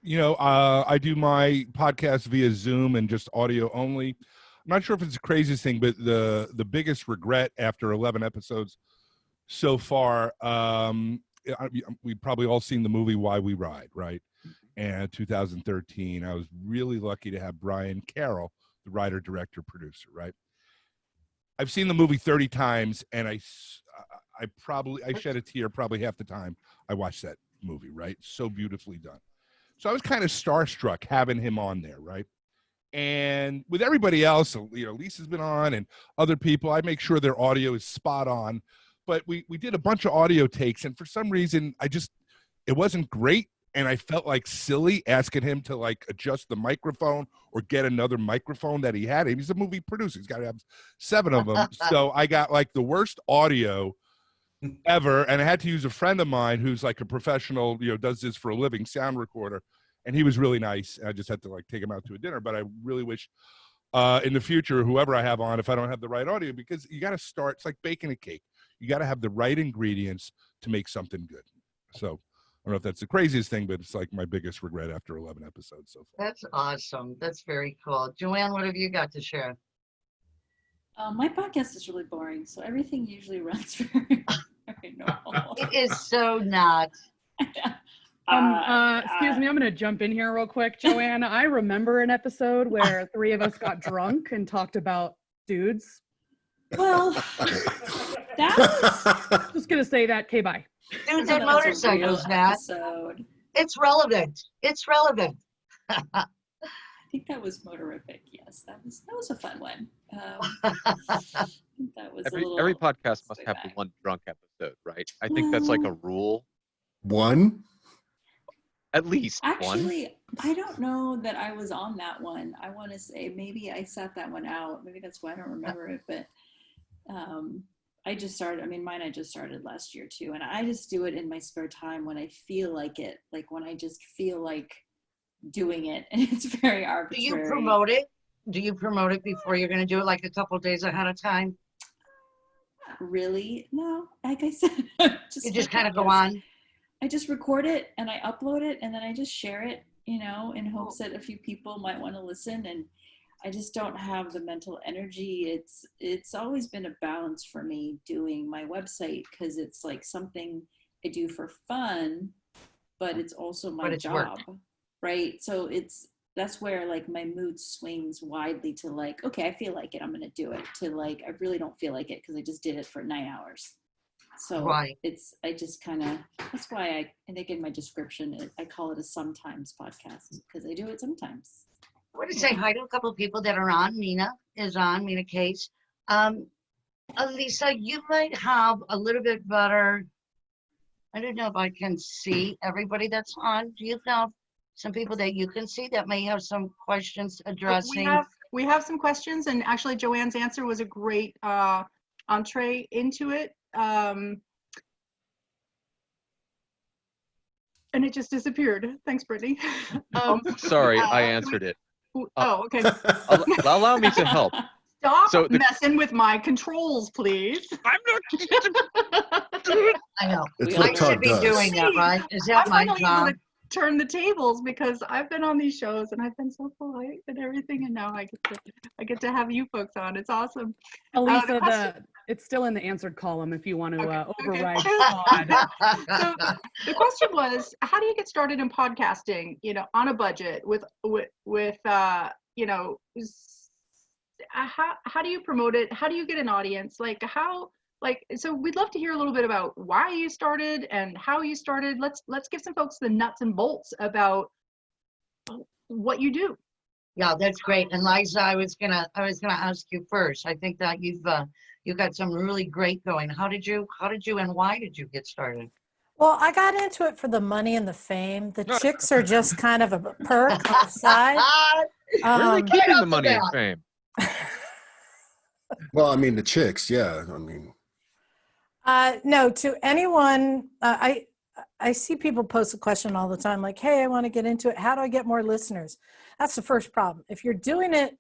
to. I do my podcast via Zoom and just audio only. I'm not sure if it's the craziest thing, but the biggest regret after 11 episodes so far, we've probably all seen the movie Why We Ride, right? And 2013, I was really lucky to have Brian Carroll, the writer, director, producer, right? I've seen the movie 30 times, and I shed a tear probably half the time I watched that movie, right? So beautifully done. So I was kind of starstruck having him on there, right? And with everybody else, Lisa's been on and other people, I make sure their audio is spot on. But we did a bunch of audio takes, and for some reason, it wasn't great. And I felt like silly asking him to adjust the microphone or get another microphone that he had. He's a movie producer. He's got to have 7 of them. So I got the worst audio ever. And I had to use a friend of mine who's a professional, does this for a living, sound recorder. And he was really nice. I just had to take him out to a dinner. But I really wish in the future, whoever I have on, if I don't have the right audio, because you got to start, it's like baking a cake. You got to have the right ingredients to make something good. So I don't know if that's the craziest thing, but it's my biggest regret after 11 episodes so far. That's awesome. That's very cool. Joanne, what have you got to share? My podcast is really boring, so everything usually runs very normal. It is so not. Excuse me, I'm going to jump in here real quick, Joanne. I remember an episode where 3 of us got drunk and talked about dudes. Well, that was... Just going to say that. Okay, bye. Dudes Oh, and that was a motorcycles, real Nat. episode. It's relevant. It's relevant. I think that was motorific. Yes, that was a fun one. I think that was Every podcast must have the one drunk episode, right? I think that's like a rule. One? At least one. Actually, I don't know that I was on that one. I want to say maybe I sat that one out. Maybe that's why I don't remember it. But I just started. I mean, mine I just started last year too, and I just do it in my spare time when I feel like it. Like when I just feel like doing it, and it's very arbitrary. Do you promote it? Do you promote it before you're going to do it, like a couple of days ahead of time? Not really. No, like I said, You just kind of go on. I just record it and I upload it and then I just share it, you know, in hopes that a few people might want to listen. And I just don't have the mental energy. It's always been a balance for me doing my website because it's like something I do for fun, but it's also my job, right? So that's where like my mood swings widely to like, okay, I feel like it, I'm going to do it, to like, I really don't feel like it because I just did it for 9 hours. So I just kind of, that's why I think in my description, I call it a sometimes podcast because I do it sometimes. I want to say hi to a couple of people that are on. Mina is on, Mina Case. Elisa, you might have a little bit better, I don't know if I can see everybody that's on. Do you have some people that you can see that may have some questions addressing? We have some questions, and actually Joanne's answer was a great entree into it. And it just disappeared. Thanks, Brittany. Sorry, I answered it. Oh, okay. Allow me to help. Stop messing with my controls, please. I'm not. I know. It's I should be doing that, right? Is that my job? Turn the tables because I've been on these shows and I've been so polite and everything, and now I get to have you folks on. It's awesome. Elisa, it's still in the answered column if you want to override. So the question was, how do you get started in podcasting? You know, on a budget with you know, how do you promote it? How do you get an audience? So we'd love to hear a little bit about why you started and how you started. Let's give some folks the nuts and bolts about what you do. Yeah, that's great. And Liza, I was gonna ask you first. I think that you've got some really great going. How did you and why did you get started? Well, I got into it for the money and the fame. The chicks are just kind of a perk on the side. Where are they keeping the money and fame? Well, I mean, the chicks, yeah. I mean, no, to anyone, I see people post a question all the time, like, hey, I want to get into it. How do I get more listeners? That's the first problem. If you're doing it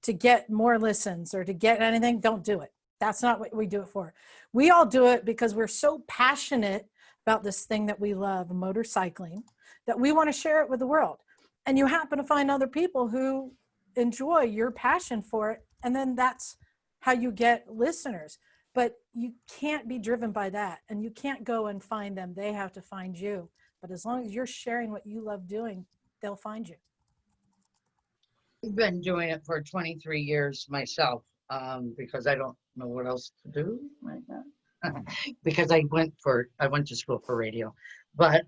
to get more listens or to get anything, don't do it. That's not what we do it for. We all do it because we're so passionate about this thing that we love, motorcycling, that we want to share it with the world. And you happen to find other people who enjoy your passion for it. And then that's how you get listeners. But you can't be driven by that, and you can't go and find them. They have to find you. But as long as you're sharing what you love doing, they'll find you. I've been doing it for 23 years myself, because I don't know what else to do right now. Because I went to school for radio, but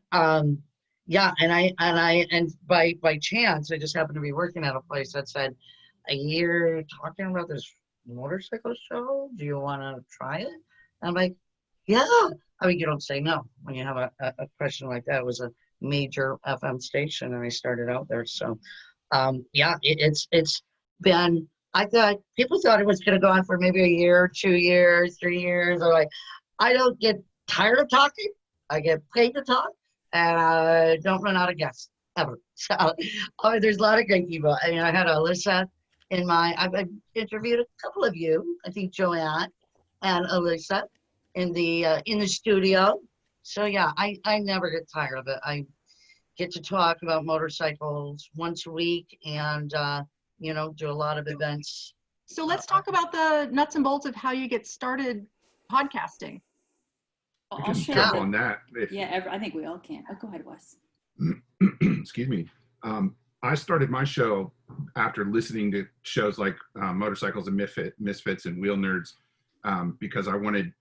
yeah, and by chance, I just happened to be working at a place that said, "You're talking about this motorcycle show, do you want to try it?" And I'm like, yeah. I mean, you don't say no when you have a question like that. It was a major FM station and I started out there. So yeah, it's been, people thought it was going to go on for maybe a year, 2 years, 3 years. They're like, I don't get tired of talking. I get paid to talk, and I don't run out of guests ever. So there's a lot of great people. I mean, I had Alyssa I've interviewed a couple of you, I think Joanne and Alyssa in the studio. So yeah, I never get tired of it. I get to talk about motorcycles once a week and you know, do a lot of events. So let's talk about the nuts and bolts of how you get started podcasting. I can jump on that. Yeah, I think we all can. Oh, go ahead, Wes. Excuse me. I started my show after listening to shows like Motorcycles and Misfits and Wheel Nerds, because I wanted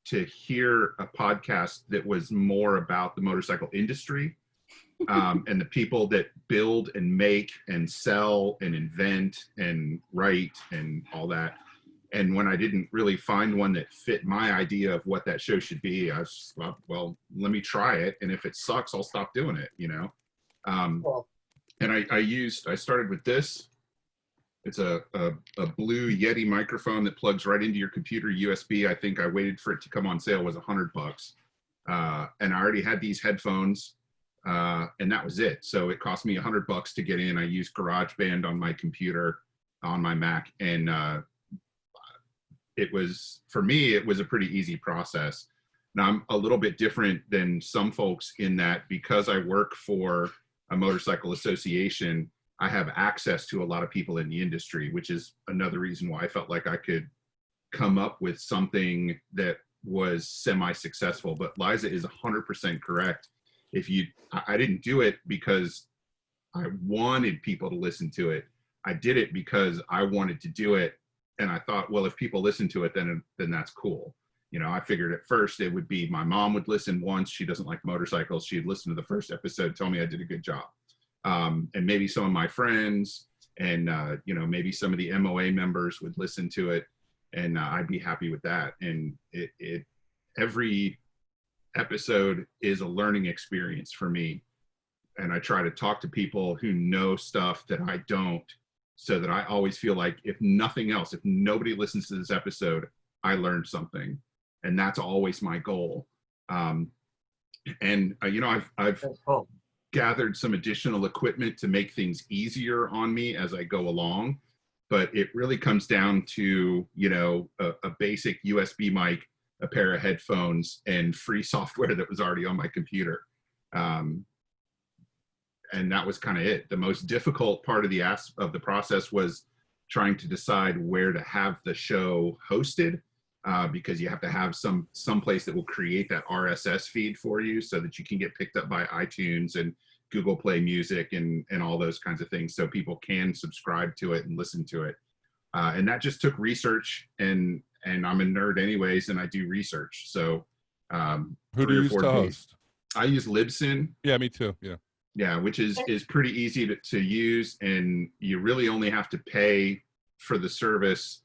to hear a podcast that was more about the motorcycle industry and the people that build and make and sell and invent and write and all that. And when I didn't really find one that fit my idea of what that show should be, I was just, well, let me try it. And if it sucks, I'll stop doing it, you know? Cool. And I started with this. It's a blue Yeti microphone that plugs right into your computer USB. I think I waited for it to come on sale, it was $100. And I already had these headphones and that was it. So it cost me $100 to get in. I used GarageBand on my computer, on my Mac. And it was, for me, it was a pretty easy process. Now I'm a little bit different than some folks in that because I work for a motorcycle association, I have access to a lot of people in the industry, which is another reason why I felt like I could come up with something that was semi-successful. But Liza is 100% correct. I didn't do it because I wanted people to listen to it. I did it because I wanted to do it. And I thought, well, if people listen to it, then that's cool. You know, I figured at first it would be my mom would listen once. She doesn't like motorcycles. She'd listen to the first episode, tell me I did a good job. And maybe some of my friends and, you know, maybe some of the MOA members would listen to it and I'd be happy with that. And every episode is a learning experience for me. And I try to talk to people who know stuff that I don't, so that I always feel like if nothing else, if nobody listens to this episode, I learned something. And that's always my goal. And you know, I've gathered some additional equipment to make things easier on me as I go along, but it really comes down to, you know, a basic USB mic, a pair of headphones, and free software that was already on my computer. And that was kind of it. The most difficult part of the process was trying to decide where to have the show hosted, because you have to have some place that will create that RSS feed for you so that you can get picked up by iTunes and Google Play Music and all those kinds of things, so people can subscribe to it and listen to it. And that just took research, and I'm a nerd anyways, and I do research. So who do you use to host? I use Libsyn. Yeah, me too. Yeah, which is pretty easy to use, and you really only have to pay for the service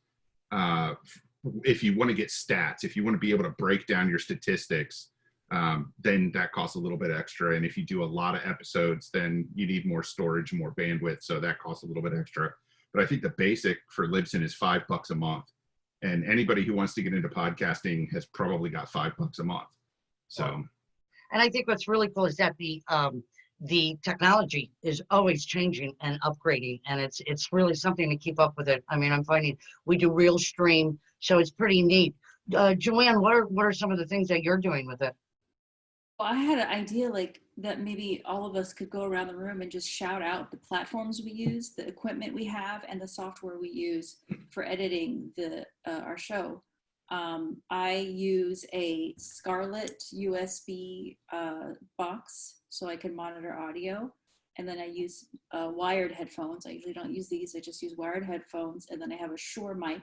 if you want to get stats. If you want to be able to break down your statistics, then that costs a little bit extra. And if you do a lot of episodes, then you need more storage, more bandwidth, so that costs a little bit extra. But I think the basic for Libsyn is $5 a month, and anybody who wants to get into podcasting has probably got $5 a month. So, and I think what's really cool is that the technology is always changing and upgrading, and it's really something to keep up with it. I mean, I'm finding we do real stream, so it's pretty neat. Joanne, what are some of the things that you're doing with it? Well, I had an idea like that maybe all of us could go around the room and just shout out the platforms we use, the equipment we have, and the software we use for editing our show. I use a Scarlett USB box so I can monitor audio. And then I use wired headphones. I usually don't use these. I just use wired headphones. And then I have a Shure mic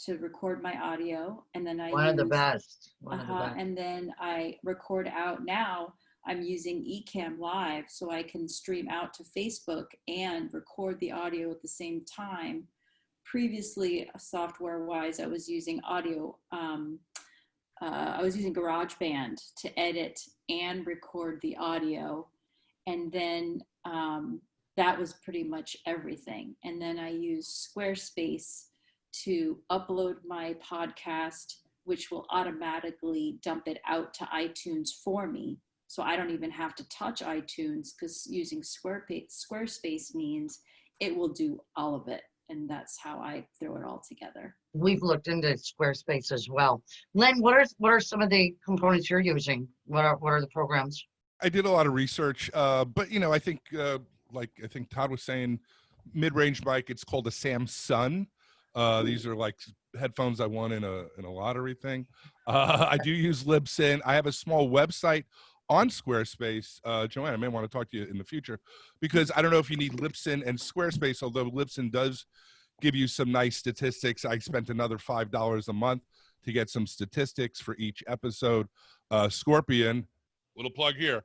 to record my audio. And then One of the best. And then I record out. Now I'm using Ecamm Live so I can stream out to Facebook and record the audio at the same time. Previously, software-wise, I was using I was using GarageBand to edit and record the audio, and then that was pretty much everything. And then I use Squarespace to upload my podcast, which will automatically dump it out to iTunes for me. So I don't even have to touch iTunes, because using Squarespace means it will do all of it. And that's how I throw it all together. We've looked into Squarespace as well. Len, what are some of the components you're using? What are the programs? I did a lot of research, but you know, I think I think Todd was saying, mid-range mic. It's called a Samsung. These are like headphones I won in a lottery thing. I do use Libsyn. I have a small website on Squarespace. Joanne, I may want to talk to you in the future, because I don't know if you need Libsyn and Squarespace, although Libsyn does give you some nice statistics. I spent another $5 a month to get some statistics for each episode. Scorpion, little plug here,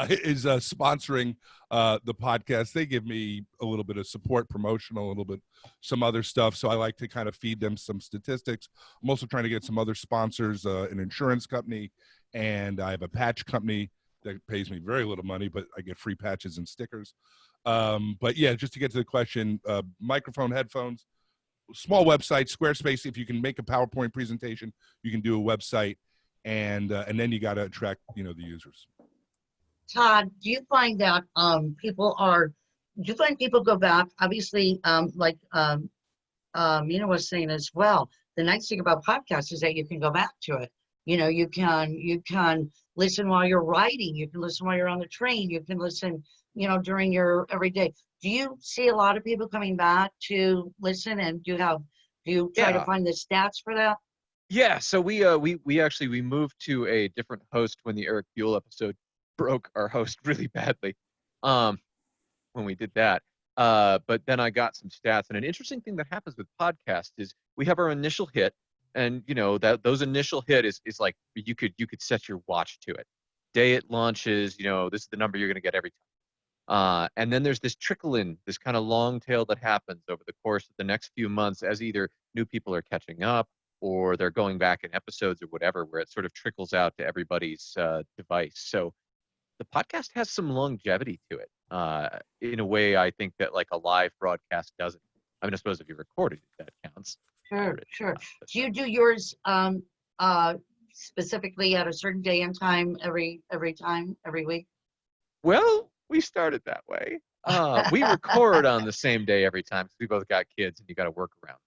is sponsoring the podcast. They give me a little bit of support, promotional, a little bit, some other stuff. So I like to kind of feed them some statistics. I'm also trying to get some other sponsors, an insurance company, and I have a patch company that pays me very little money, but I get free patches and stickers. But yeah, just to get to the question, microphone, headphones, small website, Squarespace. If you can make a PowerPoint presentation, you can do a website, and then you got to attract, the users. Todd, do you find that people go back? Obviously, was saying as well. The nice thing about podcasts is that you can go back to it. You can listen while you're riding. You can listen while you're on the train. You can listen, during your everyday. Do you see a lot of people coming back to listen? And do you try to find the stats for that? Yeah. So we moved to a different host when the Eric Buell episode broke our host really badly. When we did that. But then I got some stats, and an interesting thing that happens with podcasts is we have our initial hit, and that those initial hit is like you could set your watch to it. Day it launches, this is the number you're going to get every time. And then there's this trickle in, this kind of long tail that happens over the course of the next few months as either new people are catching up or they're going back in episodes or whatever, where it sort of trickles out to everybody's device. So the podcast has some longevity to it in a way I think that like a live broadcast doesn't. I mean, I suppose if you recorded it, that counts. Sure. Do you do yours specifically at a certain day and time every week? Well, we started that way. We record on the same day every time because we both got kids and you got to work around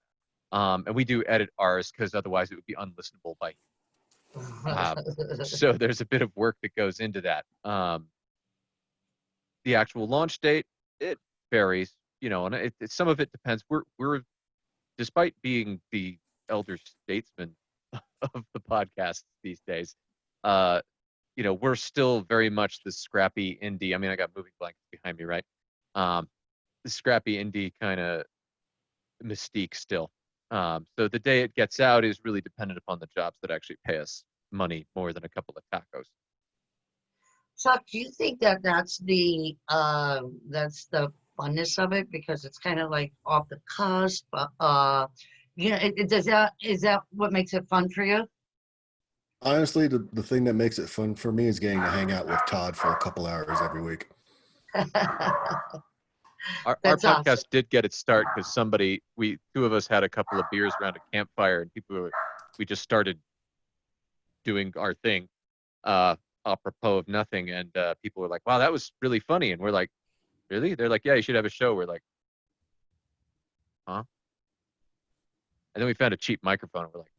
that. And we do edit ours because otherwise it would be unlistenable by you. So there's a bit of work that goes into that. The actual launch date, it varies, and some of it depends. We're despite being the elder statesman of the podcast these days, we're still very much the scrappy indie. I mean, I got moving blankets behind me, right? The scrappy indie kind of mystique still. So the day it gets out is really dependent upon the jobs that actually pay us money more than a couple of tacos. Chuck, do you think that that's the funness of it, because it's kind of like off the cusp? Is that what makes it fun for you? Honestly, the thing that makes it fun for me is getting to hang out with Todd for a couple hours every week. Our podcast did get its start because two of us had a couple of beers around a campfire, and we just started doing our thing, apropos of nothing, and people were like, "Wow, that was really funny," and we're like, "Really?" They're like, "Yeah, you should have a show." We're like, "Huh?" And then we found a cheap microphone, and we're like,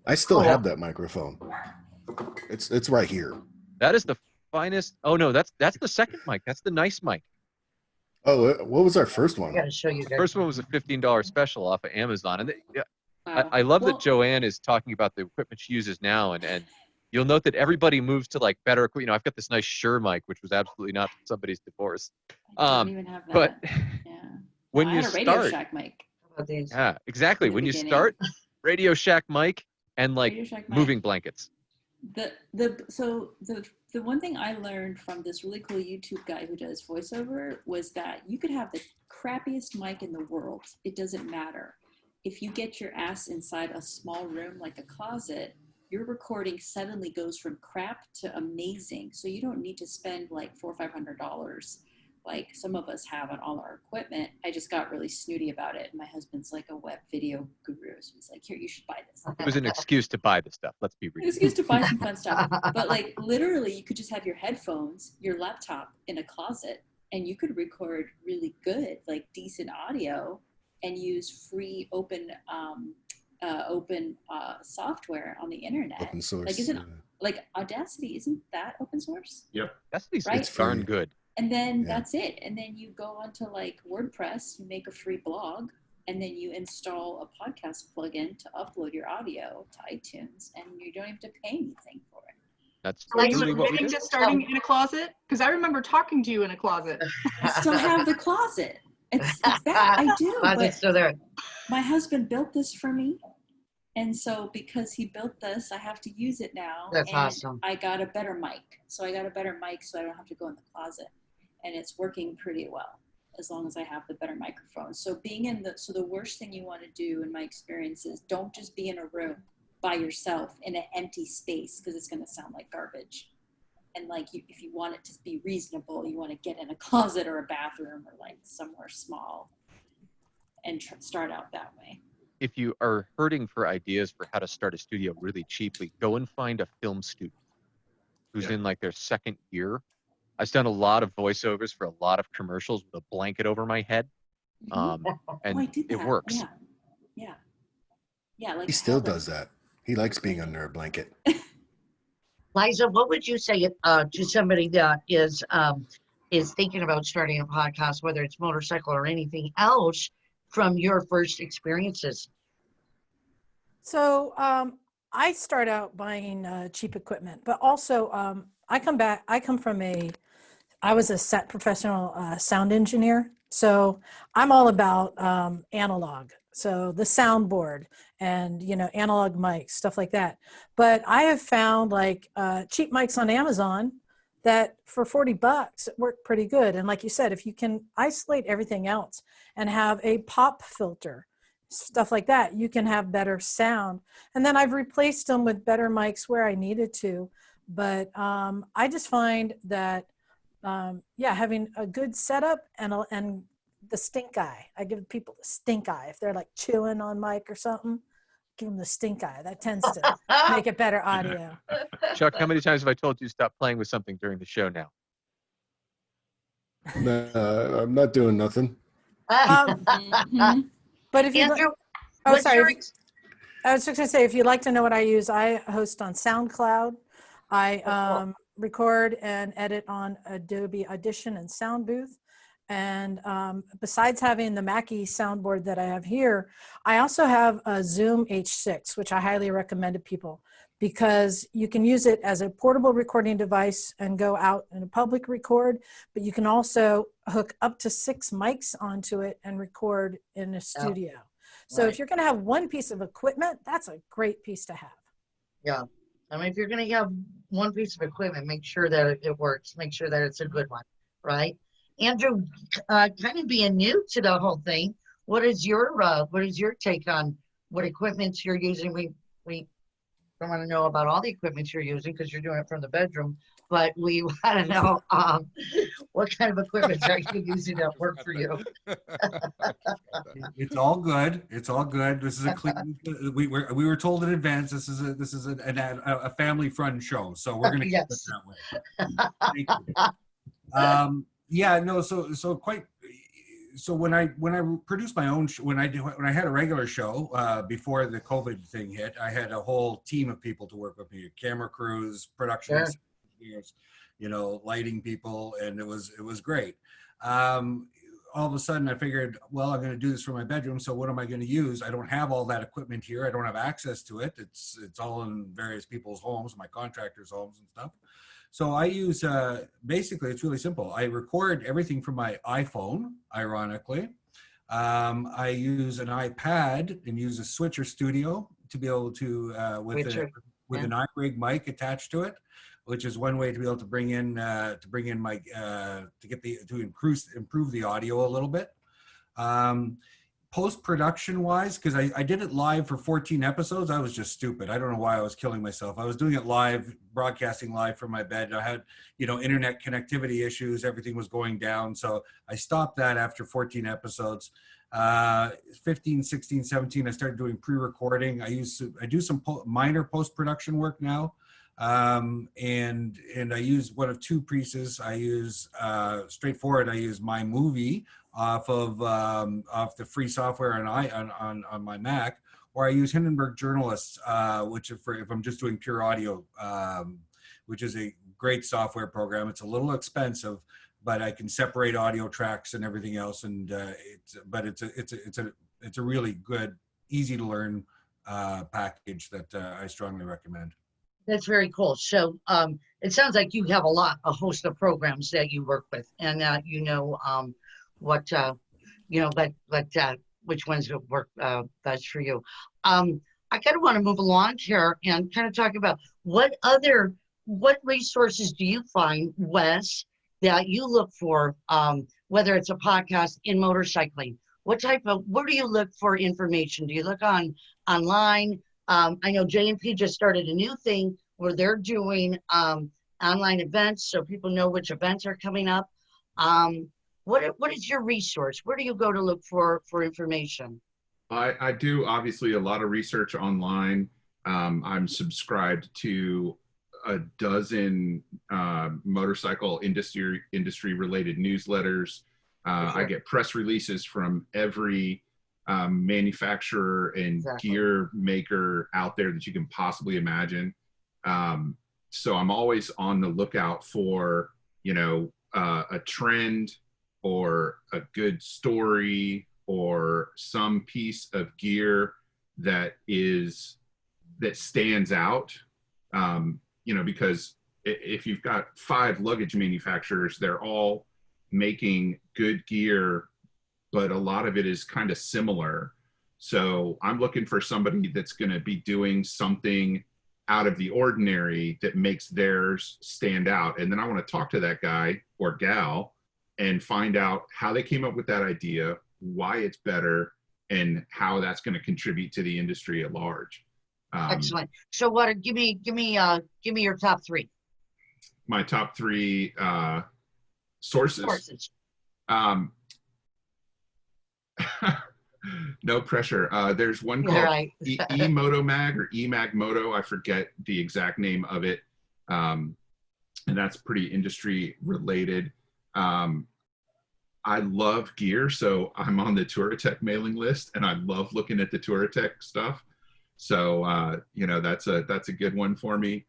I still have that microphone. It's right here. That is the finest. Oh no, that's the second mic. That's the nice mic. Oh, what was our first one? I gotta show you guys. First one was a $15 special off of Amazon, and I love that Joanne is talking about the equipment she uses now, and you'll note that everybody moves to like better equipment. I've got this nice Shure mic, which was absolutely not from somebody's divorce. I don't even have that. But yeah. when I you had a Radio start, Shack mic. yeah, exactly. When you start, Radio Shack mic and like moving blankets. The one thing I learned from this really cool YouTube guy who does voiceover was that you could have the crappiest mic in the world. It doesn't matter. If you get your ass inside a small room like a closet, your recording suddenly goes from crap to amazing. So you don't need to spend like $400 or $500 like some of us have on all our equipment. I just got really snooty about it. My husband's like a web video guru. So he's like, here, you should buy this. It was an excuse to buy the stuff. Let's be real. An excuse to buy some fun stuff. But like literally you could just have your headphones, your laptop in a closet, and you could record really good, like decent audio, and use free open software on the internet. Open source. Like like Audacity, isn't that open source? Yep. Audacity's Right? It's darn good. And then that's it. And then you go onto like WordPress, you make a free blog, and then you install a podcast plugin to upload your audio to iTunes, and you don't have to pay anything for it. That's Are you really what we admitting did. to starting in a closet? Because I remember talking to you in a closet. I still have the closet. It's that I do. Closet's still there. My husband built this for me. And so because he built this, I have to use it now. That's and awesome. I got a better mic. So I got a better mic so I don't have to go in the closet. And it's working pretty well as long as I have the better microphone. So the worst thing you want to do in my experience is don't just be in a room by yourself in an empty space because it's going to sound like garbage. And like if you want it to be reasonable, you want to get in a closet or a bathroom or like somewhere small and start out that way. If you are hurting for ideas for how to start a studio really cheaply, go and find a film student who's in like their second year. I've done a lot of voiceovers for a lot of commercials with a blanket over my head. And I did that. it works. Yeah. Like He still does that. He likes being under a blanket. Liza, what would you say to somebody that is thinking about starting a podcast, whether it's motorcycle or anything else, from your first experiences? So I start out buying cheap equipment, but also I was a set professional sound engineer. So I'm all about analog. So the soundboard and, analog mics, stuff like that. But I have found like cheap mics on Amazon that for $40 work pretty good. And like you said, if you can isolate everything else and have a pop filter, stuff like that, you can have better sound. And then I've replaced them with better mics where I needed to. But I just find that, having a good setup and the stink eye. I give people the stink eye. If they're like chewing on mic or something, give them the stink eye. That tends to make it better audio. Chuck, how many times have I told you to stop playing with something during the show now? I'm not doing nothing. But if you Andrew, I was just going to say, if you'd like to know what I use, I host on SoundCloud. I record and edit on Adobe Audition and Sound Booth. And besides having the Mackie soundboard that I have here, I also have a Zoom H6, which I highly recommend to people because you can use it as a portable recording device and go out in a public record, but you can also hook up to 6 mics onto it and record in a studio. So if you're going to have one piece of equipment, that's a great piece to have. Yeah. I mean, if you're going to have one piece of equipment, make sure that it works. Make sure that it's a good one, right? Andrew, kind of being new to the whole thing, what is your take on what equipment you're using? We don't want to know about all the equipment you're using because you're doing it from the bedroom, but we want to know what kind of equipment are you using that work for you? It's all good. It's all good. This is a clean. We were told in advance. This is a family friend show, so we're going to keep it that way. Thank you. Yeah, no. So when I produced my own, when I had a regular show before the COVID thing hit, I had a whole team of people to work with me, camera crews, production engineers, lighting people, and it was great. All of a sudden I figured, well, I'm going to do this from my bedroom. So what am I going to use? I don't have all that equipment here. I don't have access to it. It's all in various people's homes, my contractors' homes and stuff. So I use, basically, it's really simple. I record everything from my iPhone, ironically. I use an iPad and use a Switcher Studio to be able to, with an iRig mic attached to it, which is one way to be able to bring in my, to improve the audio a little bit. Post-production wise, because I did it live for 14 episodes, I was just stupid. I don't know why I was killing myself. I was doing it live, broadcasting live from my bed. I had, internet connectivity issues. Everything was going down. So I stopped that after 14 episodes. 15, 16, 17, I started doing pre-recording. I do some minor post-production work now. And I use one of 2 pieces. I use straightforward. I use my movie off the free software on my Mac, or I use Hindenburg Journalists, which if I'm just doing pure audio, which is a great software program. It's a little expensive, but I can separate audio tracks and everything else. And it's a really good, easy to learn package that I strongly recommend. That's very cool. So it sounds like you have a host of programs that you work with, and that which ones would work best for you. I kind of want to move along here and kind of talk about what resources do you find, Wes, that you look for, whether it's a podcast in motorcycling? Where do you look for information? Do you look online? I know JMP just started a new thing where they're doing online events so people know which events are coming up. What is your resource? Where do you go to look for information? I do obviously a lot of research online. I'm subscribed to a dozen motorcycle industry related newsletters. Sure. I get press releases from every manufacturer and gear maker out there that you can possibly imagine. So I'm always on the lookout for, a trend or a good story or some piece of gear that stands out. Because if you've got 5 luggage manufacturers, they're all making good gear, but a lot of it is kind of similar. So I'm looking for somebody that's going to be doing something out of the ordinary that makes theirs stand out. And then I want to talk to that guy or gal and find out how they came up with that idea, why it's better, and how that's going to contribute to the industry at large. Excellent. So give me your top 3. My top 3 sources. No pressure. There's one called eMoto Mag or eMag Moto. I forget the exact name of it. And that's pretty industry related. I love gear, so I'm on the Touratech mailing list, and I love looking at the Touratech stuff. So that's a good one for me.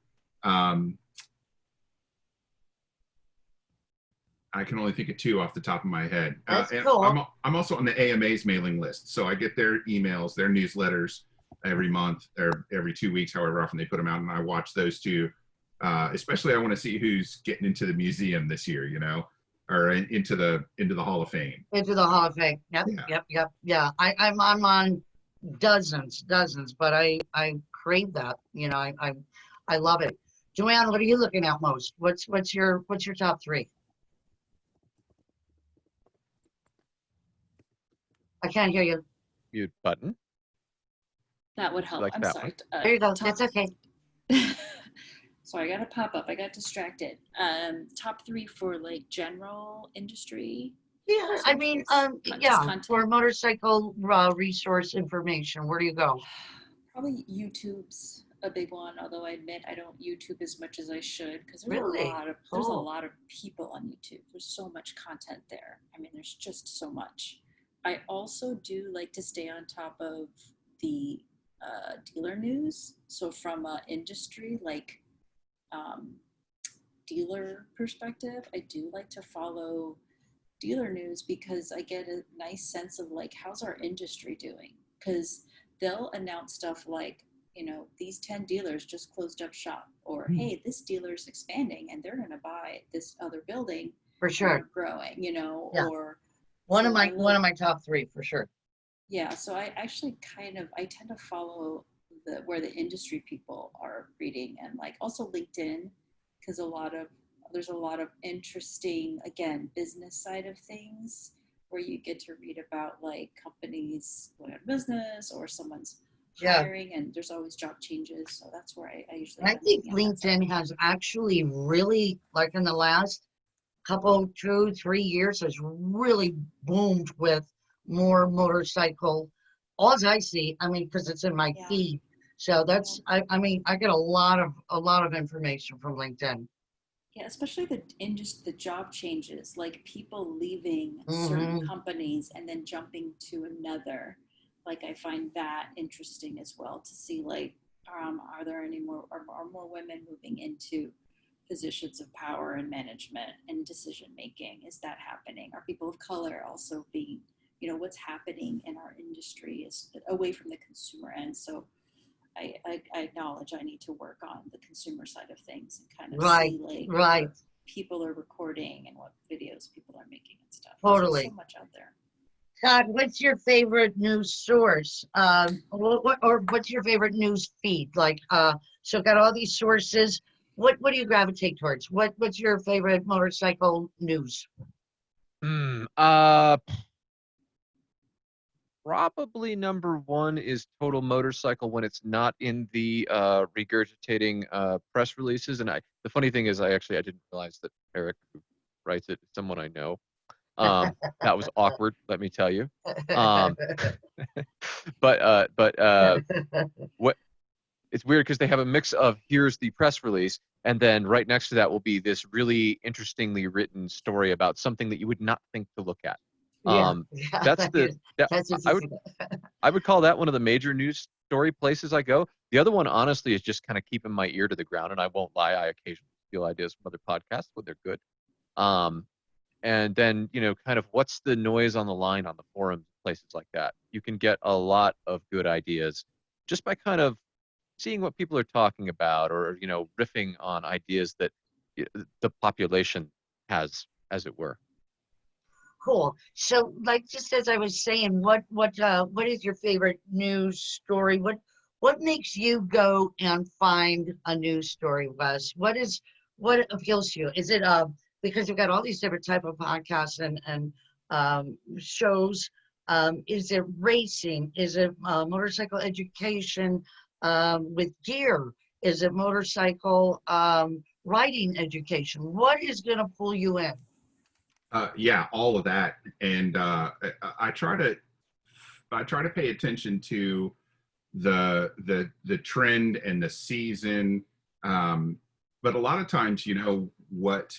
I can only think of 2 off the top of my head. That's cool. I'm also on the AMA's mailing list, so I get their emails, their newsletters every month or every 2 weeks, however often they put them out, and I watch those 2. Especially, I want to see who's getting into the museum this year, or into the Hall of Fame. Into the Hall of Fame. Yep. Yeah. I'm on dozens, but I crave that. I love it. Joanne, what are you looking at most? What's your top 3? I can't hear you. Mute button. That would help. I'm sorry. There you go. That's okay. Sorry, I got a pop up. I got distracted. Top 3 for like general industry. Yeah, I mean, for motorcycle resource information, where do you go? Probably YouTube's a big one, although I admit I don't YouTube as much as I should because there's a lot of people on YouTube. There's so much content there. I mean, there's just so much. I also do like to stay on top of the dealer news. So from an industry like dealer perspective, I do like to follow dealer news because I get a nice sense of like, how's our industry doing? Because they'll announce stuff like, these 10 dealers just closed up shop, or hey, this dealer's expanding and they're going to buy this other building for sure, growing, or one of my top 3 for sure. Yeah, so I actually I tend to follow where the industry people are reading, and like also LinkedIn, because there's a lot of interesting, again, business side of things where you get to read about like companies going out of business or someone's hiring, and there's always job changes. So that's where I usually. I think LinkedIn has actually really, like in the last couple, 2-3 years, has really boomed with more motorcycle. All I see, because it's in my feed. So that's, I get a lot of information from LinkedIn. Yeah, especially the job changes, like people leaving certain companies and then jumping to another. Like I find that interesting as well to see like, are there any more, are more women moving into positions of power and management and decision making? Is that happening? Are people of color also being, what's happening in our industry is away from the consumer end. So I acknowledge I need to work on the consumer side of things and kind of see like what people are recording and what videos people are making and stuff. Totally. There's so much out there. Todd, what's your favorite news source? Or what's your favorite news feed? Like, so got all these sources. What do you gravitate towards? What's your favorite motorcycle news? Probably number one is Total Motorcycle when it's not in the regurgitating press releases. And the funny thing is, I didn't realize that Eric, who writes it, is someone I know. That was awkward, let me tell you. But what it's weird because they have a mix of here's the press release, and then right next to that will be this really interestingly written story about something that you would not think to look at. That's I would call that one of the major news story places I go. The other one, honestly, is just kind of keeping my ear to the ground, and I won't lie, I occasionally steal ideas from other podcasts when they're good. And then, kind of what's the noise on the line on the forums, places like that. You can get a lot of good ideas just by kind of seeing what people are talking about, or, riffing on ideas that the population has, as it were. Cool. So, like, just as I was saying, what is your favorite news story? What makes you go and find a news story, Wes? What appeals to you? Is it because you've got all these different type of podcasts and shows? Is it racing? Is it motorcycle education with gear? Is it motorcycle riding education? What is going to pull you in? Yeah, all of that. And I try to pay attention to the trend and the season. But a lot of times, what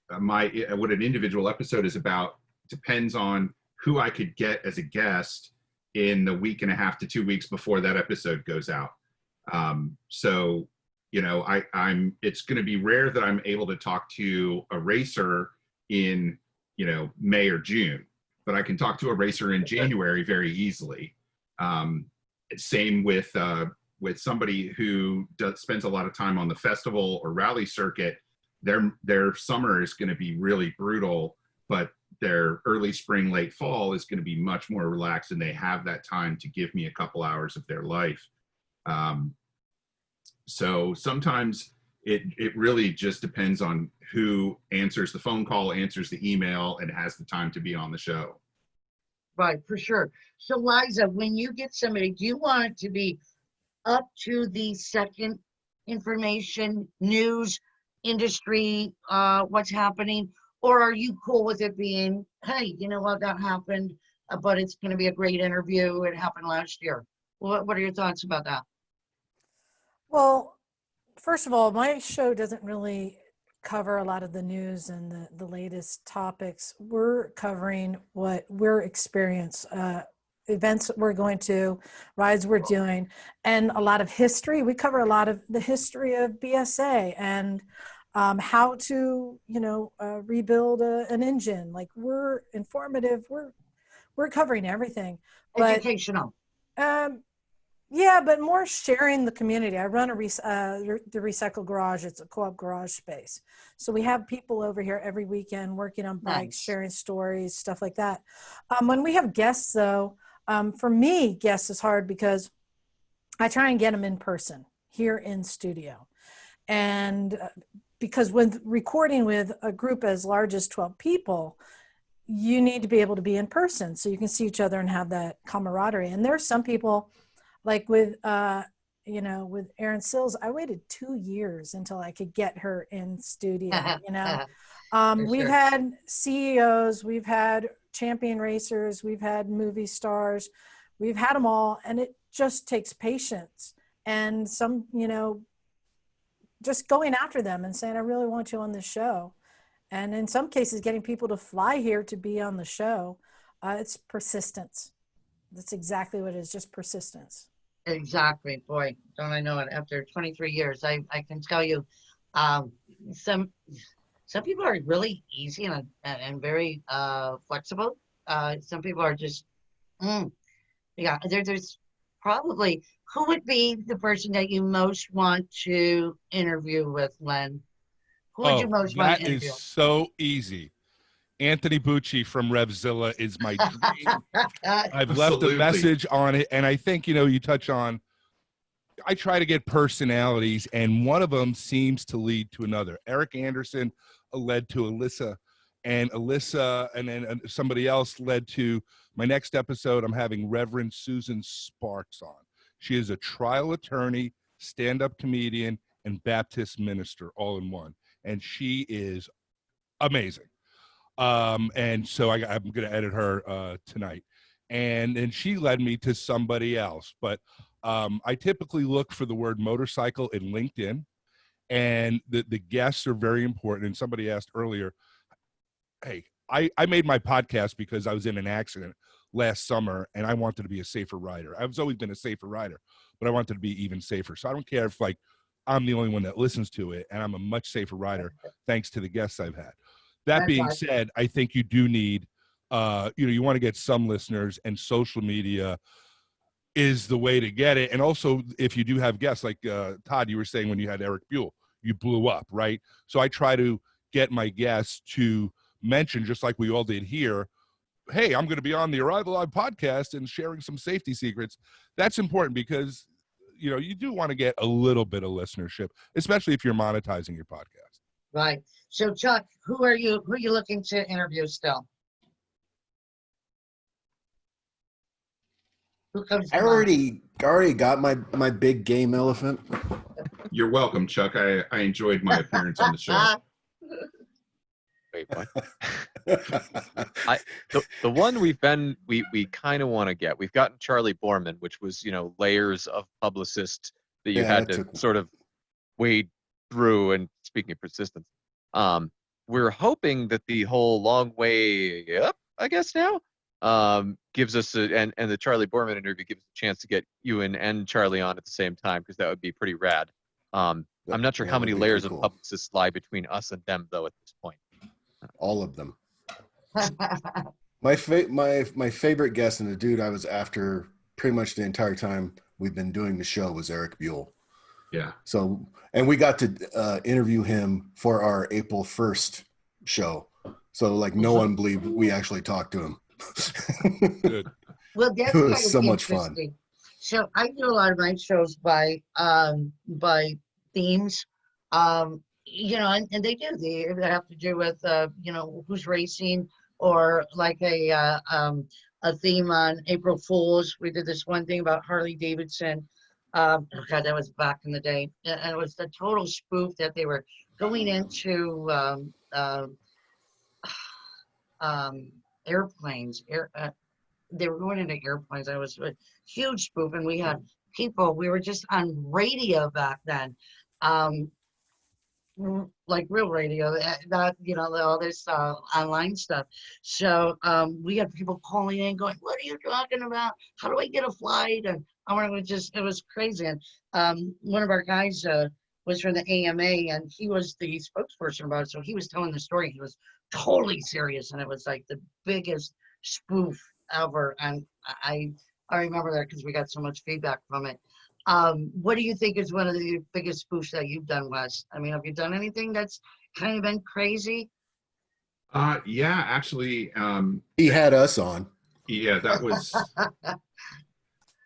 an individual episode is about depends on who I could get as a guest in the week and a half to 2 weeks before that episode goes out. So, it's going to be rare that I'm able to talk to a racer in, May or June, but I can talk to a racer in January very easily. Same with somebody who spends a lot of time on the festival or rally circuit. Their summer is going to be really brutal, but their early spring, late fall is going to be much more relaxed, and they have that time to give me a couple hours of their life. So sometimes it really just depends on who answers the phone call, answers the email, and has the time to be on the show. Right, for sure. So, Liza, when you get somebody, do you want it to be up to the second information, news, industry, what's happening? Or are you cool with it being, hey, you know what, that happened, but it's going to be a great interview. It happened last year. What are your thoughts about that? Well, first of all, my show doesn't really cover a lot of the news and the latest topics. We're covering what we're experiencing, events we're going to, rides we're doing, and a lot of history. We cover a lot of the history of BSA and how to, rebuild an engine. Like, we're informative. We're covering everything. Educational. Yeah, but more sharing the community. I run the Recycle Garage. It's a co-op garage space. So we have people over here every weekend working on bikes, sharing stories, stuff like that. When we have guests, though, for me, guests is hard because I try and get them in person here in studio. And because when recording with a group as large as 12 people, you need to be able to be in person so you can see each other and have that camaraderie. And there are some people, like with, with Erin Sills, I waited 2 years until I could get her in studio, We've had CEOs, we've had champion racers, we've had movie stars, we've had them all, and it just takes patience. And some, just going after them and saying, I really want you on the show. And in some cases, getting people to fly here to be on the show. It's persistence. That's exactly what it is, just persistence. Exactly. Boy, don't I know it. After 23 years, I can tell you, some people are really easy and very flexible. Some people are just, there's probably, who would be the person that you most want to interview with, Len? Who would you most want to interview? That is so easy. Anthony Bucci from Revzilla is my dream. I've left a Absolutely. message on it, and I think, you touch on, I try to get personalities, and one of them seems to lead to another. Eric Anderson led to Alyssa, and then somebody else led to my next episode. I'm having Reverend Susan Sparks on. She is a trial attorney, stand-up comedian, and Baptist minister all in one, and she is amazing. And so I'm going to edit her tonight, and she led me to somebody else. But I typically look for the word motorcycle in LinkedIn, and the guests are very important. And somebody asked earlier, hey, I made my podcast because I was in an accident last summer and I wanted to be a safer rider. I've always been a safer rider, but I wanted to be even safer. So I don't care if I'm the only one that listens to it, and I'm a much safer rider thanks to the guests I've had. That being said, I think you do need, you want to get some listeners, and social media is the way to get it. And also, if you do have guests, like Todd, you were saying when you had Eric Buell, you blew up, right? So I try to get my guests to mention, just like we all did here, hey, I'm going to be on the Arrival Live podcast and sharing some safety secrets. That's important because, you do want to get a little bit of listenership, especially if you're monetizing your podcast. Right. So Chuck, who are you looking to interview still? Who comes to I already got my big game elephant. You're welcome, Chuck. I enjoyed my appearance on the show. Wait, what? The one we kind of want to get. We've gotten Charlie Borman, which was layers of publicists that you had to sort of wade through. And speaking of persistence, we're hoping that the whole long way up, I guess now, gives us and the Charlie Borman interview gives us a chance to get you and Charlie on at the same time, because that would be pretty rad. I'm not sure how many layers of publicists lie between us and them though at this point. All of them. My favorite guest, and the dude I was after pretty much the entire time we've been doing the show, was Eric Buell. Yeah. So, and we got to interview him for our April 1st show. So no one believed we actually talked to him. Good. Well, that's it was so much fun. So I do a lot of my shows by themes, and they do. They have to do with who's racing, or like a theme on April Fools. We did this one thing about Harley Davidson. God, that was back in the day, and it was the total spoof that they were going into airplanes. They were going into airplanes. I was a huge spoof, and we had people. We were just on radio back then, like real radio, not all this online stuff. So we had people calling in, going, "What are you talking about? How do I get a flight?" And it was crazy. And one of our guys was from the AMA, and he was the spokesperson about it. So he was telling the story. He was totally serious, and it was like the biggest spoof ever. And I remember that because we got so much feedback from it. What do you think is one of the biggest spoofs that you've done, Wes? I mean, have you done anything that's kind of been crazy? Yeah, actually. He had us on. Yeah, that was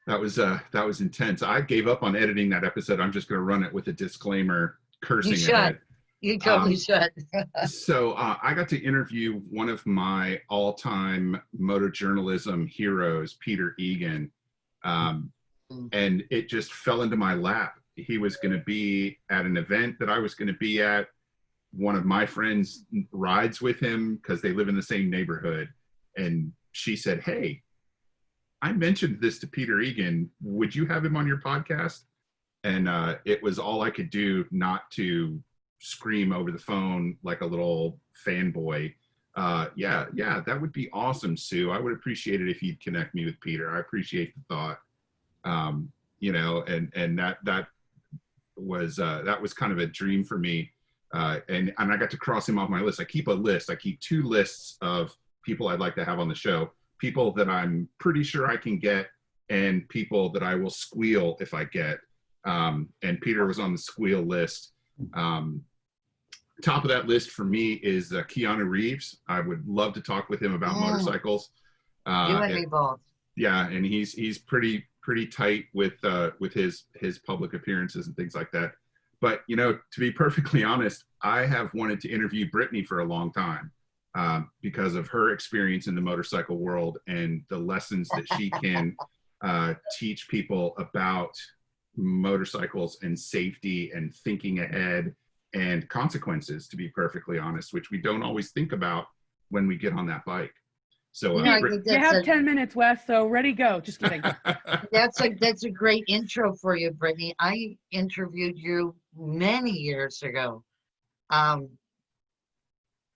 that was intense. I gave up on editing that episode. I'm just going to run it with a disclaimer, cursing ahead. You totally should. So I got to interview one of my all-time motojournalism heroes, Peter Egan, and it just fell into my lap. He was going to be at an event that I was going to be at. One of my friends rides with him because they live in the same neighborhood, and she said, "Hey, I mentioned this to Peter Egan. Would you have him on your podcast?" And it was all I could do not to scream over the phone like a little fanboy. Yeah, that would be awesome, Sue. I would appreciate it if you'd connect me with Peter. I appreciate the thought. And that was kind of a dream for me. And I got to cross him off my list. I keep a list. I keep 2 lists of people I'd like to have on the show. People that I'm pretty sure I can get, and people that I will squeal if I get. And Peter was on the squeal list. top of that list for me is Keanu Reeves. I would love to talk with him about motorcycles. You and me both. Yeah, and he's pretty tight with his public appearances and things like that. But you know, to be perfectly honest, I have wanted to interview Brittany for a long time because of her experience in the motorcycle world and the lessons that she can teach people about motorcycles and safety and thinking ahead and consequences, to be perfectly honest, which we don't always think about when we get on that bike. So you have 10 minutes, Wes, so ready, go. Just kidding. That's a great intro for you, Brittany. I interviewed you many years ago. It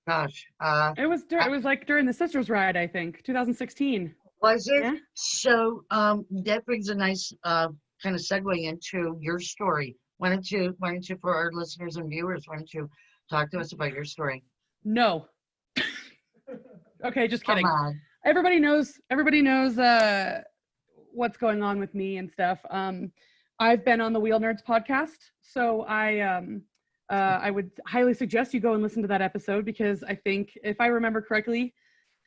was like during the Sisters Ride, I think, 2016. Was it? Yeah. So that brings a nice kind of segue into your story. Why don't you, for our listeners and viewers, why don't you talk to us about your story? No. Okay, just kidding. Come on. Everybody knows what's going on with me and stuff. I've been on the Wheel Nerds podcast, so I would highly suggest you go and listen to that episode, because I think, if I remember correctly,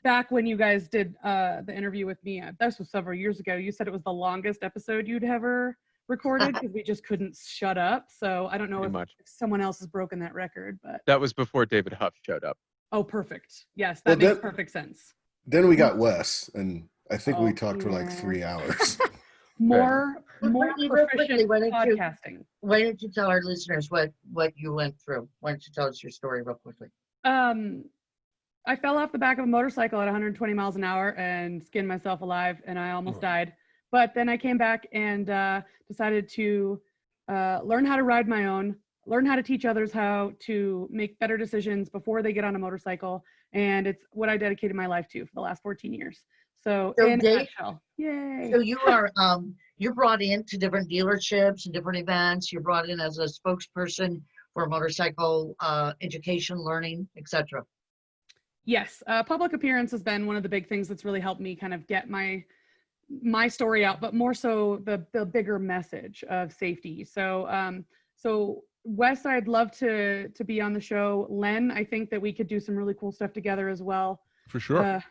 back when you guys did the interview with me, this was several years ago, you said it was the longest episode you'd ever recorded because we just couldn't shut up. So I don't know if someone else has broken that record, but that was before David Huff showed up. Oh, perfect. Yes, that makes perfect sense. Then we got Wes, and I think we talked for like 3 hours. more proficient podcasting. Why don't you tell our listeners what you went through? Why don't you tell us your story real quickly? I fell off the back of a motorcycle at 120 miles an hour and skinned myself alive, and I almost died. But then I came back and decided to learn how to ride my own, learn how to teach others how to make better decisions before they get on a motorcycle. And it's what I dedicated my life to for the last 14 years. So in a nutshell, yay. So you are, you're brought into different dealerships and different events. You're brought in as a spokesperson for motorcycle education, learning, etc. Yes, public appearance has been one of the big things that's really helped me kind of get my story out, but more so the bigger message of safety. So so Wes, I'd love to be on the show. Len, I think that we could do some really cool stuff together as well. For sure.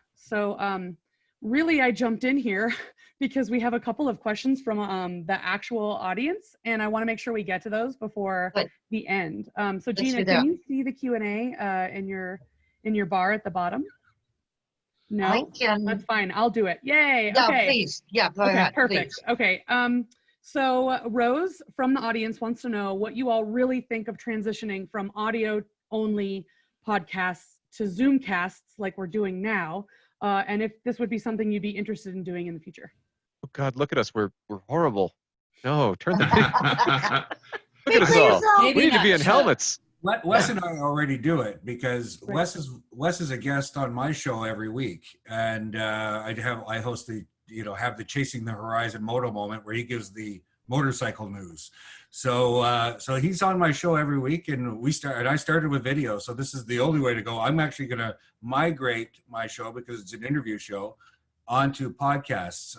Really, I jumped in here because we have a couple of questions from the actual audience, and I want to make sure we get to those before the end. So Gina, can you see the Q&A in your bar at the bottom? No, I can. That's fine. I'll do it. Yay. Yeah, okay. Please. Yeah, go ahead. Perfect. Please. Okay. So Rose from the audience wants to know what you all really think of transitioning from audio only podcasts to Zoomcasts like we're doing now, and if this would be something you'd be interested in doing in the future. Oh God, look at us. We're horrible. No, turn the look at us all. We need to be in helmets. Wes and I already do it because Wes is a guest on my show every week, and I host the have the Chasing the Horizon Moto Moment where he gives the motorcycle news. So he's on my show every week, and I started with video, so this is the only way to go. I'm actually going to migrate my show, because it's an interview show, onto podcasts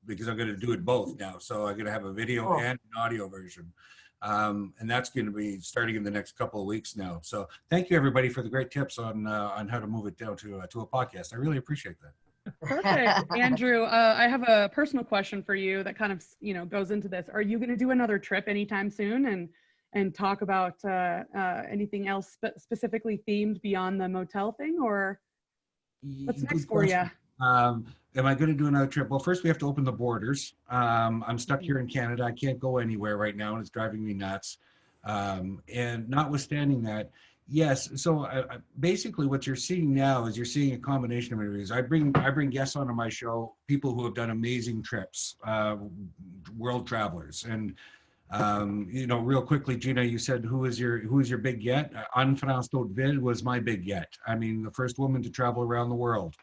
because I'm going to do it both now. So I'm going to have a video and an audio version. And that's going to be starting in the next couple of weeks now. So thank you everybody for the great tips on how to move it down to a podcast. I really appreciate that. Perfect. Andrew, I have a personal question for you that kind of, goes into this. Are you going to do another trip anytime soon and talk about anything else specifically themed beyond the motel thing, or what's next for you? Am I going to do another trip? Well, first we have to open the borders. I'm stuck here in Canada. I can't go anywhere right now, and it's driving me nuts. And notwithstanding that, yes. So basically, what you're seeing now is you're seeing a combination of interviews. I bring guests onto my show, people who have done amazing trips, world travelers, and real quickly, Gina, you said who is your big yet? Anne France Hauteville was my big yet. I mean, the first woman to travel around the world.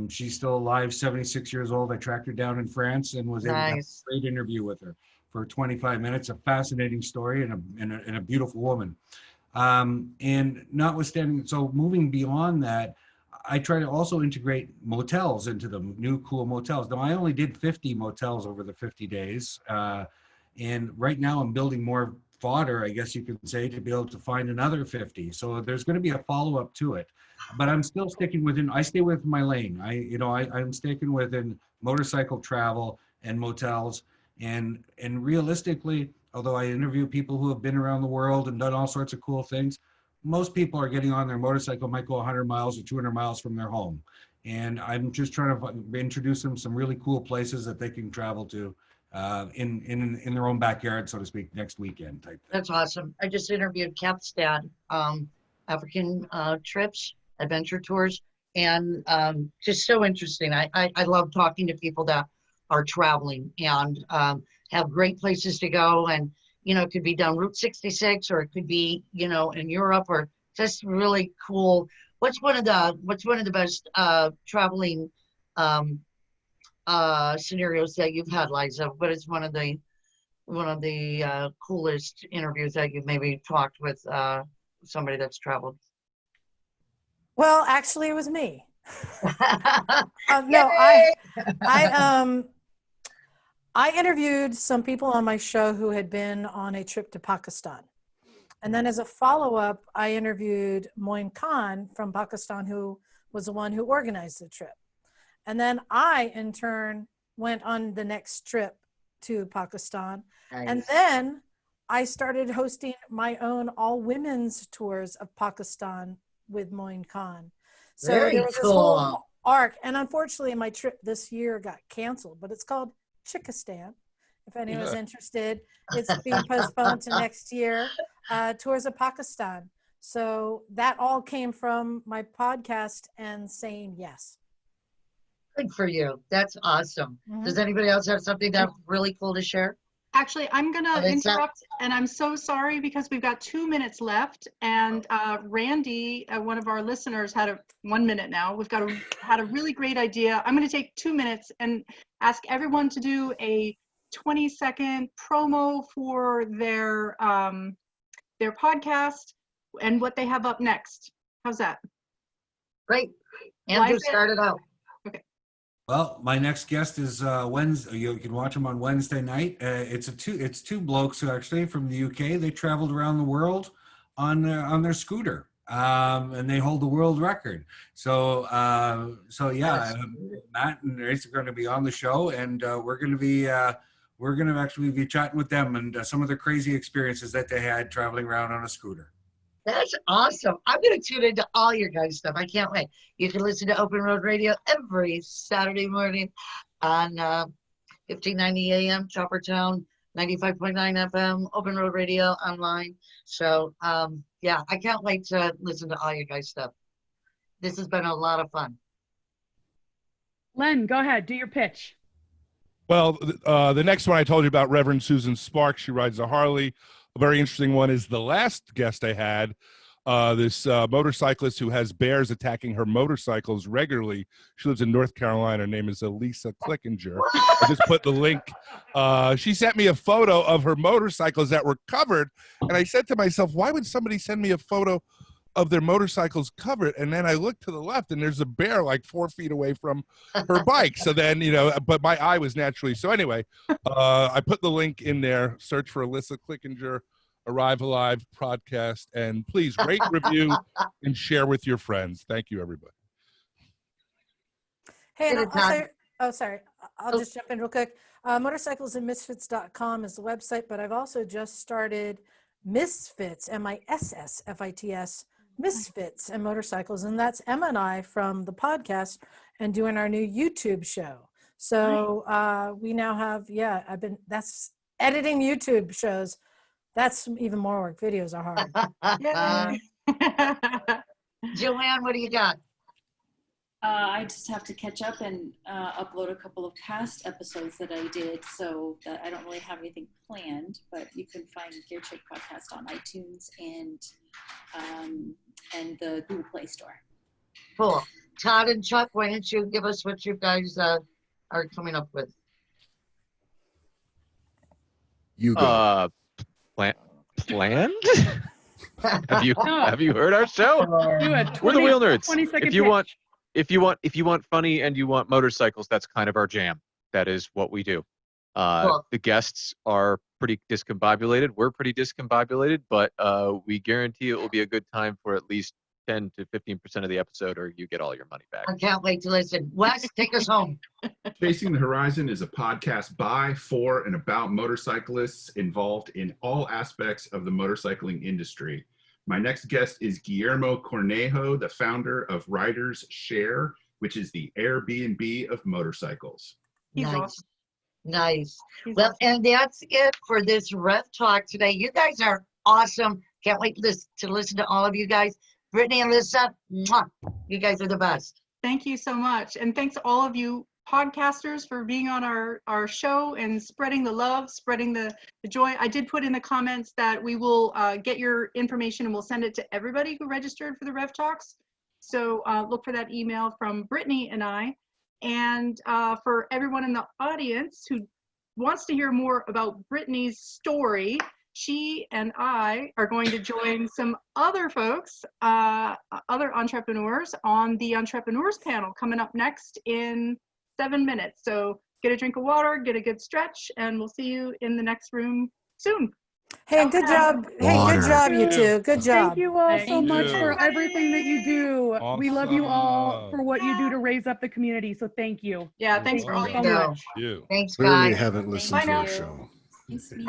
She's still alive, 76 years old. I tracked her down in France and was able to have a great interview with her for 25 minutes. A fascinating story and a beautiful woman. And notwithstanding, so moving beyond that, I try to also integrate motels into them, new cool motels. Now, I only did 50 motels over the 50 days. And right now I'm building more fodder, I guess you could say, to be able to find another 50. So there's going to be a follow-up to it. But I'm still sticking within, I stay with my lane. I'm sticking within motorcycle travel and motels. And realistically, although I interview people who have been around the world and done all sorts of cool things, most people are getting on their motorcycle, might go 100 miles or 200 miles from their home. And I'm just trying to introduce them some really cool places that they can travel to in their own backyard, so to speak, next weekend type thing. That's awesome. I just interviewed Kath's dad, African trips, adventure tours, and just so interesting. I love talking to people that are traveling and have great places to go. And, it could be down Route 66, or it could be, in Europe, or just really cool. What's one of the best traveling scenarios that you've had, Liza? What is one of the coolest interviews that you've maybe talked with somebody that's traveled? Well, actually, it was me. I interviewed some people on my show who had been on a trip to Pakistan. And then as a follow-up, I interviewed Moin Khan from Pakistan, who was the one who organized the trip. And then I, in turn, went on the next trip to Pakistan. Nice. And then I started hosting my own all-women's tours of Pakistan with Moin Khan. So there was this whole arc. And unfortunately, my trip this year got canceled, but it's called Chickistan. If anyone's interested, it's being postponed to next year. Tours of Pakistan. So that all came from my podcast and saying yes. Good for you. That's awesome. Mm-hmm. Does anybody else have something that's really cool to share? Actually, I'm going to interrupt, and I'm so sorry because we've got 2 minutes left, and Randy, one of our listeners, had 1 minute now. Had a really great idea. I'm going to take 2 minutes and ask everyone to do a 20-second promo for their podcast and what they have up next. How's that? Great. Andrew started out. Okay. Well, my next guest is Wednesday. You can watch him on Wednesday night. It's two blokes actually from the UK. They traveled around the world on their scooter, and they hold the world record. So yeah, Matt and Grace are going to be on the show, and we're going to actually be chatting with them and some of the crazy experiences that they had traveling around on a scooter. That's awesome. I'm going to tune into all your guys' stuff. I can't wait. You can listen to Open Road Radio every Saturday morning on 1590 AM, Chopper Town, 95.9 FM, Open Road Radio online. So, yeah, I can't wait to listen to all your guys' stuff. This has been a lot of fun. Len, go ahead. Do your pitch. Well, the next one I told you about, Reverend Susan Sparks. She rides a Harley. A very interesting one is the last guest I had, this motorcyclist who has bears attacking her motorcycles regularly. She lives in North Carolina. Her name is Elisa Clickinger. I just put the link. She sent me a photo of her motorcycles that were covered, and I said to myself, why would somebody send me a photo of their motorcycles covered? And then I looked to the left, and there's a bear like 4 feet away from her bike. So then, but my eye was naturally. So anyway, I put the link in there. Search for Alyssa Clickinger, Arrive Alive podcast, and please rate, review, and share with your friends. Thank you, everybody. Hey, I'll just jump in real quick. Motorcyclesandmisfits.com is the website, but I've also just started Misfits, MISSFITS, Misfits and Motorcycles, and that's Emma and I from the podcast and doing our new YouTube show. So we now have, that's editing YouTube shows. That's even more work. Videos are hard. Joanne, what do you got? I just have to catch up and upload a couple of past episodes that I did, so that I don't really have anything planned, but you can find Gear Chick Podcast on iTunes and the Google Play Store. Cool. Todd and Chuck, why don't you give us what you guys are coming up with? You go. Planned? Have you heard our show? We're the Wheel Nerds. If you want funny and you want motorcycles, that's kind of our jam. That is what we do. Cool. The guests are pretty discombobulated. We're pretty discombobulated, but we guarantee it will be a good time for at least 10 to 15% of the episode, or you get all your money back. I can't wait to listen. Wes, take us home. Chasing the Horizon is a podcast by, for, and about motorcyclists involved in all aspects of the motorcycling industry. My next guest is Guillermo Cornejo, the founder of Riders Share, which is the Airbnb of motorcycles. He's Nice. awesome. Nice. He's Well, awesome. and that's it for this Rev Talk today. You guys are awesome. Can't wait to listen to all of you guys. Brittany and Lisa, mwah, you guys are the best. Thank you so much. And thanks to all of you podcasters for being on our show and spreading the love, spreading the joy. I did put in the comments that we will get your information and we'll send it to everybody who registered for the Rev Talks. So look for that email from Brittany and I. And for everyone in the audience who wants to hear more about Brittany's story, she and I are going to join some other folks, other entrepreneurs on the Entrepreneurs panel coming up next in 7 minutes. So get a drink of water, get a good stretch, and we'll see you in the next room soon. Hey, good job. Hey, Water. good job, you two. Good job. Thank you all so Thank much you. for everything that you do. We love you all Awesome. for what you do to raise up the community. So thank you. Yeah, thanks for all you Thank do. you. much. You. Thanks, Clearly guys. haven't listened Bye to now. our show. Thanks, me.